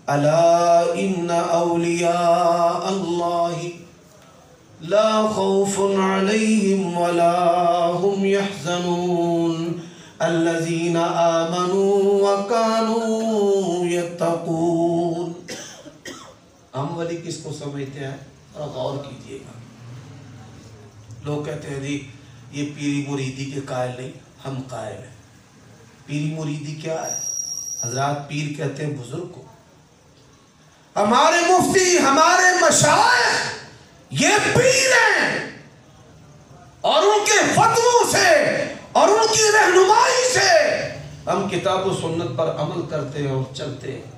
الا ان اولیاء اللہ لا خوف علیہم ولا هم يحزنون الذین آمنوا وکانوا یتقون۔ ہم ولی کس کو سمجھتے ہیں؟ اور غور کیجئے گا، لوگ کہتے ہیں جی یہ پیری مریدی کے قائل نہیں، ہم قائل ہیں۔ پیری مریدی کیا ہے؟ حضرات پیر کہتے ہیں بزرگ کو۔ ہمارے مفتی، ہمارے مشائخ یہ پیر ہیں، اور ان کے فتووں سے اور ان کی رہنمائی سے ہم کتاب و سنت پر عمل کرتے ہیں اور چلتے ہیں،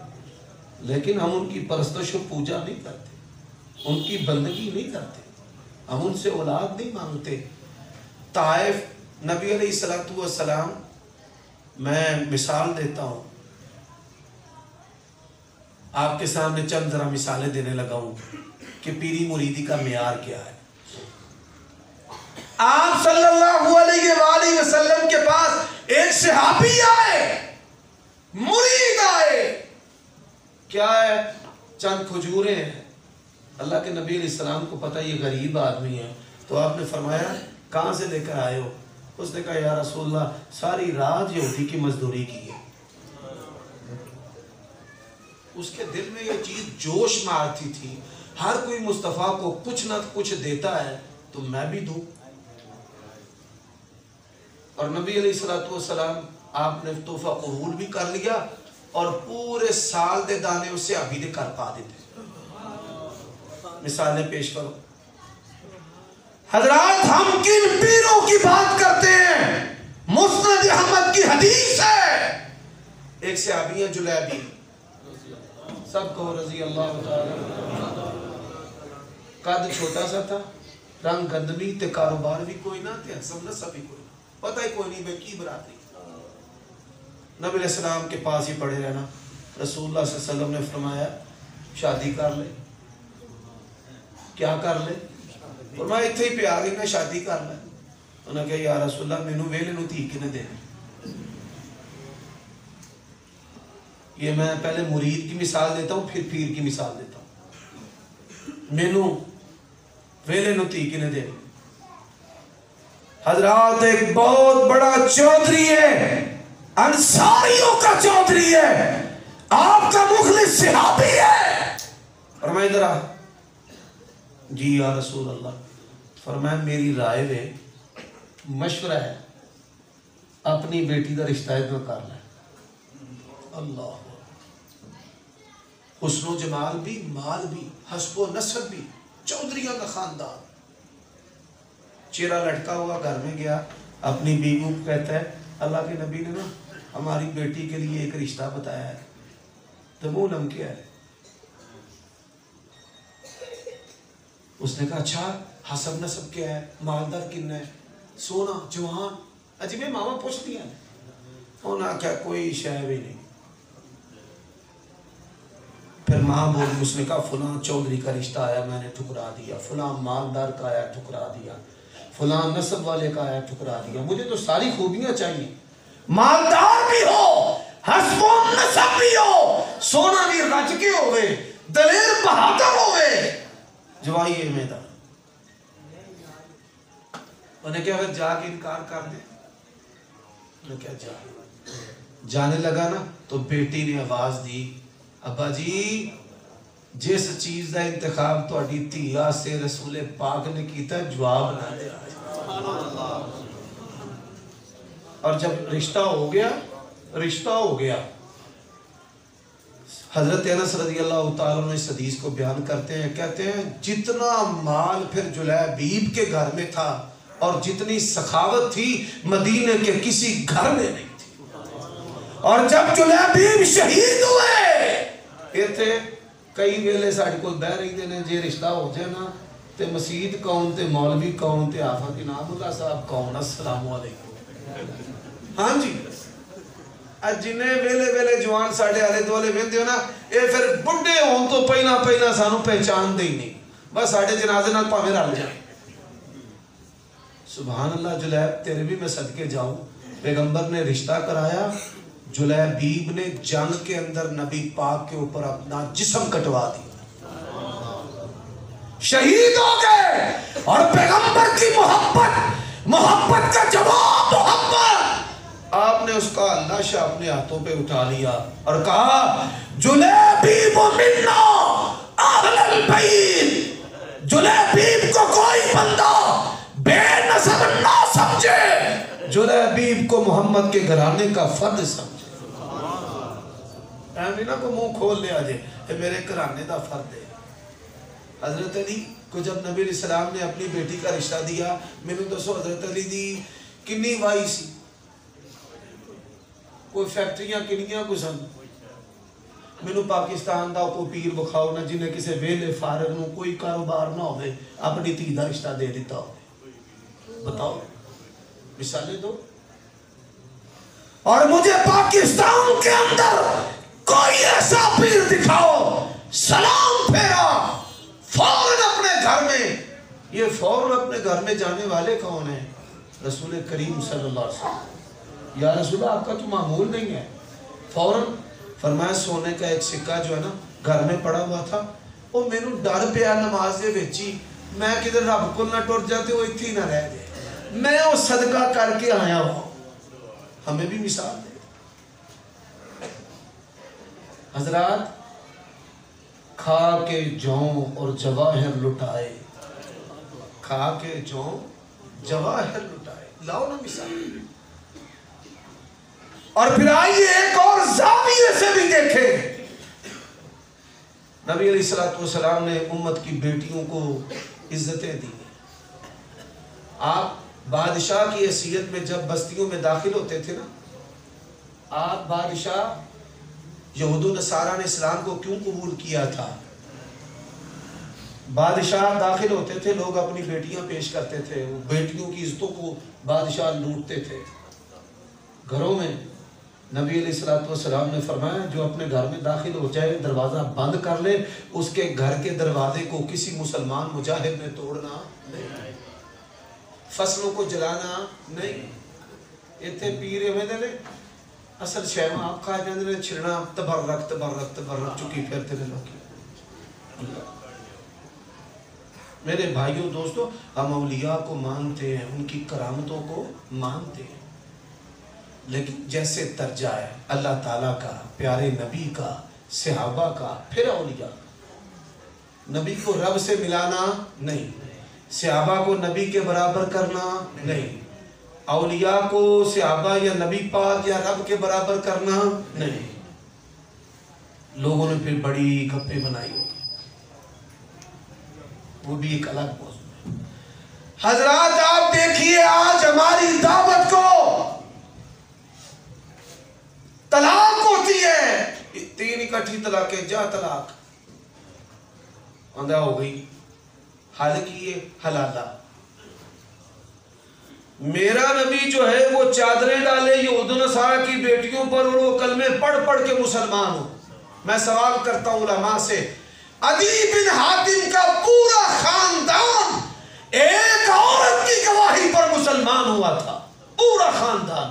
لیکن ہم ان کی پرستش و پوجا نہیں کرتے، ان کی بندگی نہیں کرتے، ہم ان سے اولاد نہیں مانگتے۔ طائف نبی علیہ السلام، میں مثال دیتا ہوں آپ کے سامنے، چند ذرا مثالیں دینے لگا ہوں کہ پیری مریدی کا معیار کیا ہے۔ آپ صلی اللہ علیہ وآلہ وسلم کے پاس ایک صحابی آئے، مرید آئے، کیا ہے؟ چند کھجوریں ہیں۔ اللہ کے نبی علیہ السلام کو پتہ یہ غریب آدمی ہے، تو آپ نے فرمایا کہاں سے لے کر آئے ہو؟ اس نے کہا یا رسول اللہ ساری رات یہودی کی مزدوری کی ہے۔ اس کے دل میں یہ چیز جوش مارتی تھی، ہر کوئی مصطفیٰ کو کچھ نہ کچھ دیتا ہے تو میں بھی دوں۔ اور نبی علیہ السلام آپ نے تحفہ قبول بھی کر لیا اور پورے سال دے دانے اسے ابھی دے کر پا دیتے۔ مثالیں پیش کرو حضرات، ہم کن پیروں کی بات کرتے ہیں؟ مسند احمد کی حدیث ہے، ایک صحابی ہے جلیبی، سب کو رضی اللہ تعالی، قد چھوٹا سا تھا، رنگ گندمی تے کاروبار بھی کوئی نہ تھے، سب نسب بھی کوئی نہ، پتہ ہی کوئی نہیں میں کی برادری۔ نبی علیہ السلام کے پاس ہی پڑے رہنا، رسول اللہ صلی اللہ علیہ وسلم نے فرمایا شادی کر لے۔ کیا کر لے؟ فرمایا اتھے ہی پہ آ گئی میں شادی کر لے۔ انہوں نے کہا یا رسول اللہ مینوں ویلے نوں تھی کنے دے۔ یہ میں پہلے مرید کی مثال دیتا ہوں پھر پیر کی مثال دیتا ہوں۔ مینوں ویلے نوں تھی کنے دے۔ حضرات ایک بہت بڑا چودھری ہے، انصاریوں کا چودھری ہے، آپ کا مخلص صحابی ہے۔ فرمایا ادھر آ۔ جی یا رسول اللہ۔ فرمایا میری رائے وے، مشورہ ہے، اپنی بیٹی کا رشتہ ادھر کر لیں۔ اللہ حسن و جمال بھی، مال بھی، حسب و نسب بھی، چودھریوں کا خاندان۔ چہرہ لٹکا ہوا گھر میں گیا، اپنی بیوی کو کہتا ہے اللہ کے نبی نے نا ہماری بیٹی کے لیے ایک رشتہ بتایا ہے، تو وہ نام کیا ہے؟ اس نے کہا اچھا حسب نسب کیا ہے، مالدار کن ہے، سونا جوان، اجی میں ماما پوچھ دیا، انہوں نے کہا کوئی شے بھی نہیں۔ پھر ماں بولی، اس نے کہا فلاں چودھری کا رشتہ آیا میں نے ٹھکرا دیا، فلاں مالدار کا آیا ٹھکرا دیا، فلاں نسب والے کا آیا ٹھکرا دیا، مجھے تو ساری خوبیاں چاہیے، مالدار بھی ہو، حسب و نسب بھی ہو، سونا بھی رچ کے ہوئے، دلیر بہادر ہوئے، جوائیے میں دا۔ انہیں کیا پھر جا کے انکار کر دے؟ انہیں کیا جانے لگا نا تو بیٹی نے آواز دی، ابا جی جس چیز دا انتخاب تو اڈی تیہ سے رسول پاک نے کیتا جواب نہ دے۔ اور جب رشتہ ہو گیا حضرت انس رضی اللہ تعالیٰ عنہ اس حدیث کو بیان کرتے ہیں، کہتے ہیں جتنا مال پھر جلیبیب کے گھر میں تھا اور جتنی سخاوت تھی مدینے کے کسی گھر میں نہیں تھی۔ اور جب جلیبیب شہید ہوئے کہتے کئی ویلے ساڑھی کوئی بہ رہی دینے جے رشتہ ہو جائے نا تے مسجد کون تے مولوی کون تے آفت انعام اللہ صاحب کون، السلام علیکم۔ ہاں جی جنہیں ویلے جوان ساڑھے آلے دوالے بندے ہو نا، اے پھر بڑھے ہوں تو پہلا سانو پہچان دے ہی نہیں، بس ساڑھے جنازے نال پاویں رل جائیں۔ سبحان اللہ جلیب تیرے بھی میں صدقے جاؤں، پیغمبر نے رشتہ کرایا، جلیبیب نے جنگ کے اندر نبی پاک کے اوپر اپنا جسم کٹوا دیا، شہید ہو گئے، اور پیغمبر کی محبت کا جواب محبت، آپ نے اس کا لاشا اپنے ہاتھوں پہ اٹھا لیا اور کہا جلیبیب منا اہل البیت، جلیبیب کو کوئی بندہ بے نسب نہ سمجھے، جلیبیب کو محمد کے گھرانے کا فرد سمجھے۔ ایمینا کو منہ کھول لیا جے یہ میرے گھرانے دا فرد ہے۔ حضرت علی کو جب نبی علیہ السلام نے اپنی بیٹی کا رشتہ دیا، میں نے دوستو حضرت علی دی کنی وائی سی، کوئی فیکٹریاں کنیاں کوئی سن، میں نے پاکستان دا کوئی پیر بکھاؤ نہ جنہیں کسے ویلے فارغ نو کوئی کاروبار نہ ہوئے اپنی تیدہ رشتہ دے دیتا ہو، بتاؤ مثالیں دو۔ اور مجھے پاکستان کے اندر کوئی ایسا پیر دکھاؤ سلام پھیرا فوراً اپنے گھر میں، یہ فوراً اپنے گھر میں جانے والے کون ہیں؟ رسول کریم صلی اللہ علیہ وسلم۔ یا رسول اللہ آپ کا تو معمول نہیں ہے، فوراً فرمایا سونے کا ایک سکہ جو ہے نا گھر میں پڑا ہوا تھا، وہ میں نے ڈر پیا نماز دے ویچی میں کدھر رب کو نہ ٹوٹ جاتے وہ اتھی نہ رہ جائے، میں وہ صدقہ کر کے آیا ہوں۔ ہمیں بھی مثال دے حضرات، کھا کے جوں اور جواہر لٹائے، کھا کے جوں جواہر لٹائے، لاؤ نا مثال۔ اور پھر آئیے ایک اور زاویے سے بھی دیکھیں، نبی علیہ السلام نے امت کی بیٹیوں کو عزتیں دی۔ آپ بادشاہ کی حیثیت میں جب بستیوں میں داخل ہوتے تھے نا، آپ بادشاہ یہود و نصارہ نے اسلام کو کیوں قبول کیا تھا؟ بادشاہ داخل ہوتے تھے، لوگ اپنی بیٹیاں پیش کرتے تھے، وہ بیٹیوں کی عزتوں کو بادشاہ لوٹتے تھے گھروں میں۔ نبی علیہ السلام نے فرمایا جو اپنے گھر میں داخل ہو جائے دروازہ بند کر لے، اس کے گھر کے دروازے کو کسی مسلمان مجاہد نے توڑنا نہیں، فصلوں کو جلانا نہیں۔ اتنے پیر میں دے لے اصل شہمہ آپ کھا جاندے نے چھڑنا تبرک چکی پھرتے نے لوگ۔ میرے بھائیوں دوستو، ہم اولیاء کو مانتے ہیں، ان کی کرامتوں کو مانتے ہیں، لیکن جیسے درجہ ہے اللہ تعالیٰ کا، پیارے نبی کا، صحابہ کا، پھر اولیاء۔ نبی کو رب سے ملانا نہیں، صحابہ کو نبی کے برابر کرنا نہیں، اولیاء کو صحابہ یا نبی پاک یا رب کے برابر کرنا نہیں۔ لوگوں نے پھر بڑی گپیں بنائی ہوگی، وہ بھی ایک الگ موضوع ہے۔ حضرات آپ دیکھیے آج ہماری دعوت کو طلاق ہوتی ہے 3 اکٹھی طلاقیں، جا طلاق اندھا ہو گئی، حل کیے حلالہ۔ میرا نبی جو ہے وہ چادریں ڈالے یہود و نصارہ کی بیٹیوں پر اور وہ کلمے پڑھ پڑھ کے مسلمان ہو۔ میں سوال کرتا ہوں علماء سے، عدی بن حاتم کا پورا خاندان ایک عورت کی گواہی پر مسلمان ہوا تھا، پورا خاندان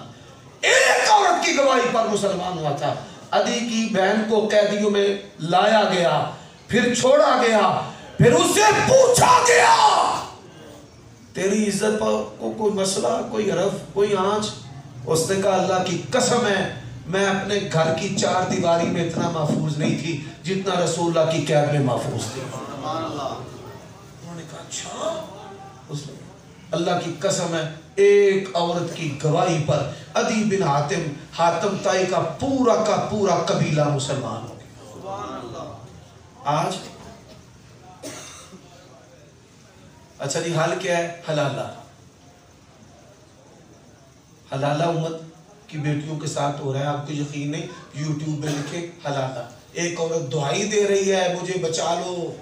ایک عورت کی گواہی پر مسلمان ہوا تھا۔ عدی کی بہن کو قیدیوں میں لایا گیا، پھر چھوڑا گیا، پھر اس سے پوچھا گیا تیری عزت پر کوئی مسئلہ، کوئی عرف، کوئی آنچ؟ اس نے کہا اللہ کی قسم ہے میں اپنے گھر کی 4 دیواری میں اتنا محفوظ نہیں تھی جتنا رسول اللہ کی قید میں محفوظ تھی۔ انہوں نے کہا اچھا، اللہ کی قسم ہے ایک عورت کی گواہی پر عدی بن حاتم طائی کا پورا قبیلہ مسلمان ہو گیا۔ آج اچھا جی حال کیا ہے؟ حلالہ۔ حلالہ امت کی بیٹیوں کے ساتھ ہو رہا ہے، آپ کو یقین نہیں، یوٹیوب میں لکھے حلالہ۔ ایک عورت دعائی دے رہی ہے مجھے بچا لو،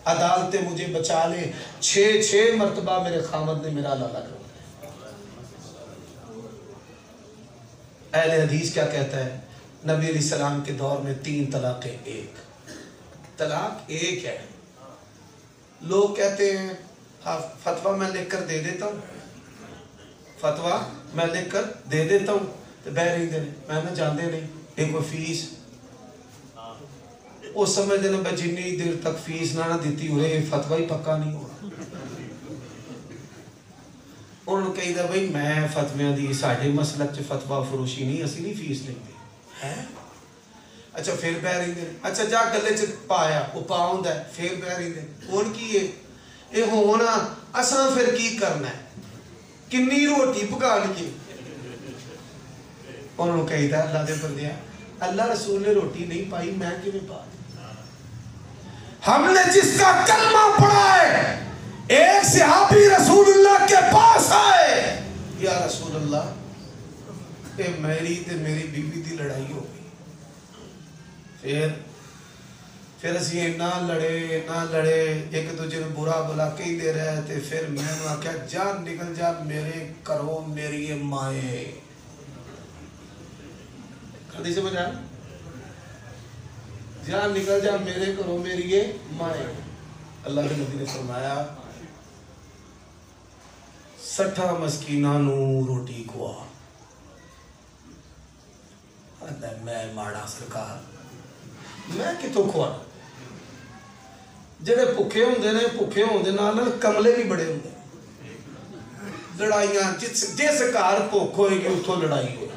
عدالتیں مجھے بچا لیں، 6 مرتبہ میرے خامد نے میرا حلالہ کروایا۔ اہل حدیث کیا کہتا ہے؟ نبی علیہ السلام کے دور میں 3 طلاقیں، طلاق ایک ہے۔ لوگ کہتے ہیں فتویٰ میں لکھ کر دے دیتا ہوں، فتویٰ میں لکھ کر دے دیتا ہوں تو بہ رہی دے میں نہ جاندے نہیں، ایک کوئی فیس وہ سمجھ دینا بھائی جنی دیر تک فیس نہ دیتی ہو رہے فتویٰ ہی پکا نہیں ہو رہا۔ انہوں نے کہی تھا بھائی میں فتویاں دی ساڑھے مسلک چ فتویٰ فروشی نہیں، اسی نہیں فیس لیں گے۔ اچھا پھر بہ رہی دے، اچھا جا گلے چ پایا وہ پاؤں ہے، پھر بہ رہی دے ہون کی ہے یہ ہونا اساں پھر کی کرنا ہے، کنی روٹی پکا لیے۔ انہوں نے کہی تھا اللہ دے بندیا اللہ رسول نے روٹی نہیں پائی میں کیوں پا؟ ہم نے جس کا کلمہ پڑھا ہے، ایک صحابی رسول اللہ کے پاس آئے، یا رسول اللہ اے میری تے میری بیوی دی لڑائی ہو گئی، پھر اسی نہ لڑے ایک دوجے نے برا بلا کہی دے رہے تھے، پھر میں نے کہا جان نکل جا میرے کرو میری مائے۔ حدیث سمجھ آیا؟ جان نکل جا میرے کرو میری مائے۔ اللہ کے نبی نے فرمایا 60 مسکیناں نو روٹی کھوا۔ میں ماڑا سرکار میں کتوں کھوا؟ جڑے بھکھے ہوندے نال کملے بھی بڑے ہوندے، لڑائیاں جس گھر بھوک ہوئے گی اتھوں لڑائی ہوئے،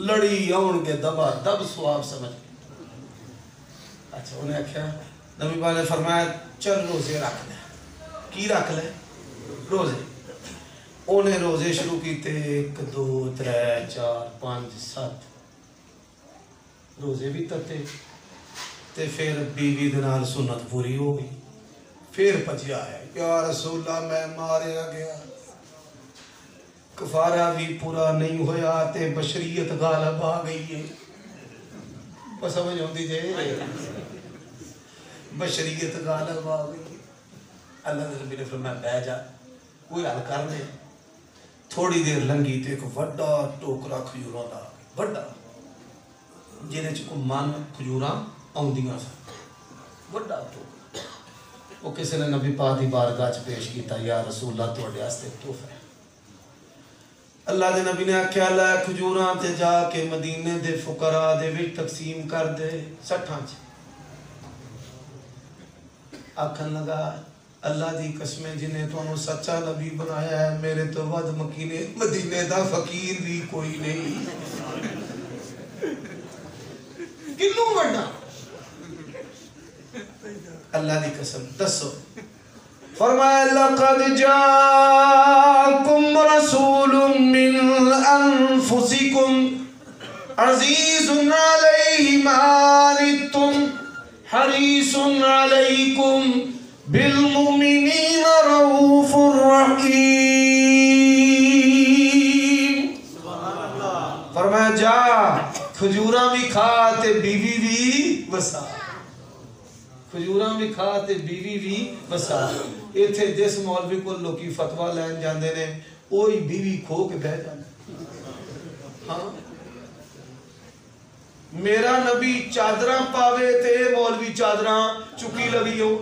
لڑی آن گے دبا دب سواب سمجھ۔ اچھا انہیں آکھیا نبی پاک نے فرمایا چل روزے رکھ لے۔ کی رکھ لے؟ روزے۔ انہیں روزے شروع کیتے 1 2 3 4 5 7 روزے بھی تتے تے پھر بیوی دنال سنت پوری ہو گئی، پھر پجیا ہے یا رسول اللہ میں ماریا گیا، کفارہ بھی پورا نہیں ہویا تے بشریت غالب آ گئی ہے۔ وہ سمجھ ہوندی جے بشریت غالب آ گئی۔ اللہ نے نبی نے فرمایا بہ جا کوئی حل کر دے۔ تھوڑی دیر لنگی تے ایک وڈا ٹوکرا کھجوراں دا وڈا جہدے چ کوئی من کھجوراں آؤندیاں سن، وڈا ٹوکرا۔ وہ کسی نے نبی پاک دی بارگاہ چ پیش کیتا یا رسول اللہ تہاڈے واسطے تحفہ ہے۔ اللہ دے نبی نے آکھیا لے کھجوراں تے جا کے مدینے دے فقراء دے وچ تقسیم کر دے 60 چ۔ آکھن لگا اللہ دی قسمیں جنہیں تو انہوں سچا نبی بنایا ہے میرے تو ود مدینے دا فقیر بھی کوئی نہیں۔ کلوں بڑھنا اللہ دی قسم دسو۔ فرمایا لقد جاءکم رسول من انفسکم عزیز علیہ ما عنتم حریص علیکم بالمؤمنین رؤوف الرحیم۔ فرمایا جا کھجوراں بھی کھا تے بیوی بھی وسا، کھجوراں بھی کھا تے بیوی بھی وسا۔ ایتھے جس مولوی کو لوکی فتویٰ لین جاندے نے وہی بیوی کھو کے بہ جاندے۔ ہاں میرا نبی چادراں پاوے تے مولوی چادراں چکی لگی ہو،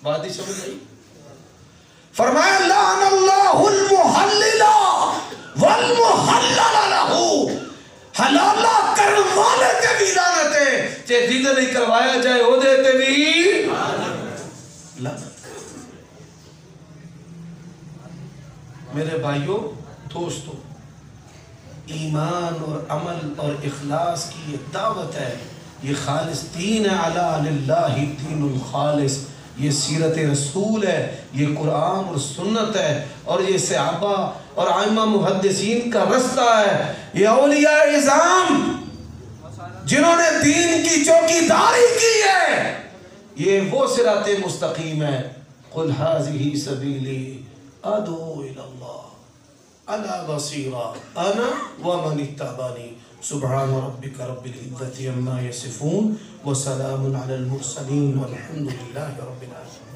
بات ہی سمجھ گئی۔ فرمایا لعن اللہ المحلل والمحلل لہ، حلالہ کرن والے تے بھی لعنت ہے، تے جدے نہیں کروایا جائے او دے تے بھی لعنت۔ میرے بھائیوں دوستو، ایمان اور عمل اور اخلاص کی یہ دعوت ہے، یہ خالص دین ہے، علی للہ دین الخالص، یہ سیرت رسول ہے، یہ قرآن اور سنت ہے، اور یہ صحابہ اور ائمہ محدثین کا رستہ ہے، یہ اولیاء اعظام جنہوں نے دین کی چوکیداری کی ہے، یہ وہ صراط مستقیم ہے۔ قل ھذہ سبیلی ادعو الی اللہ علی بصیرہ انا ومن اتبعنی سبحان ربک رب العزة عما یصفون وسلام علی المرسلین والحمد للہ رب العالمین۔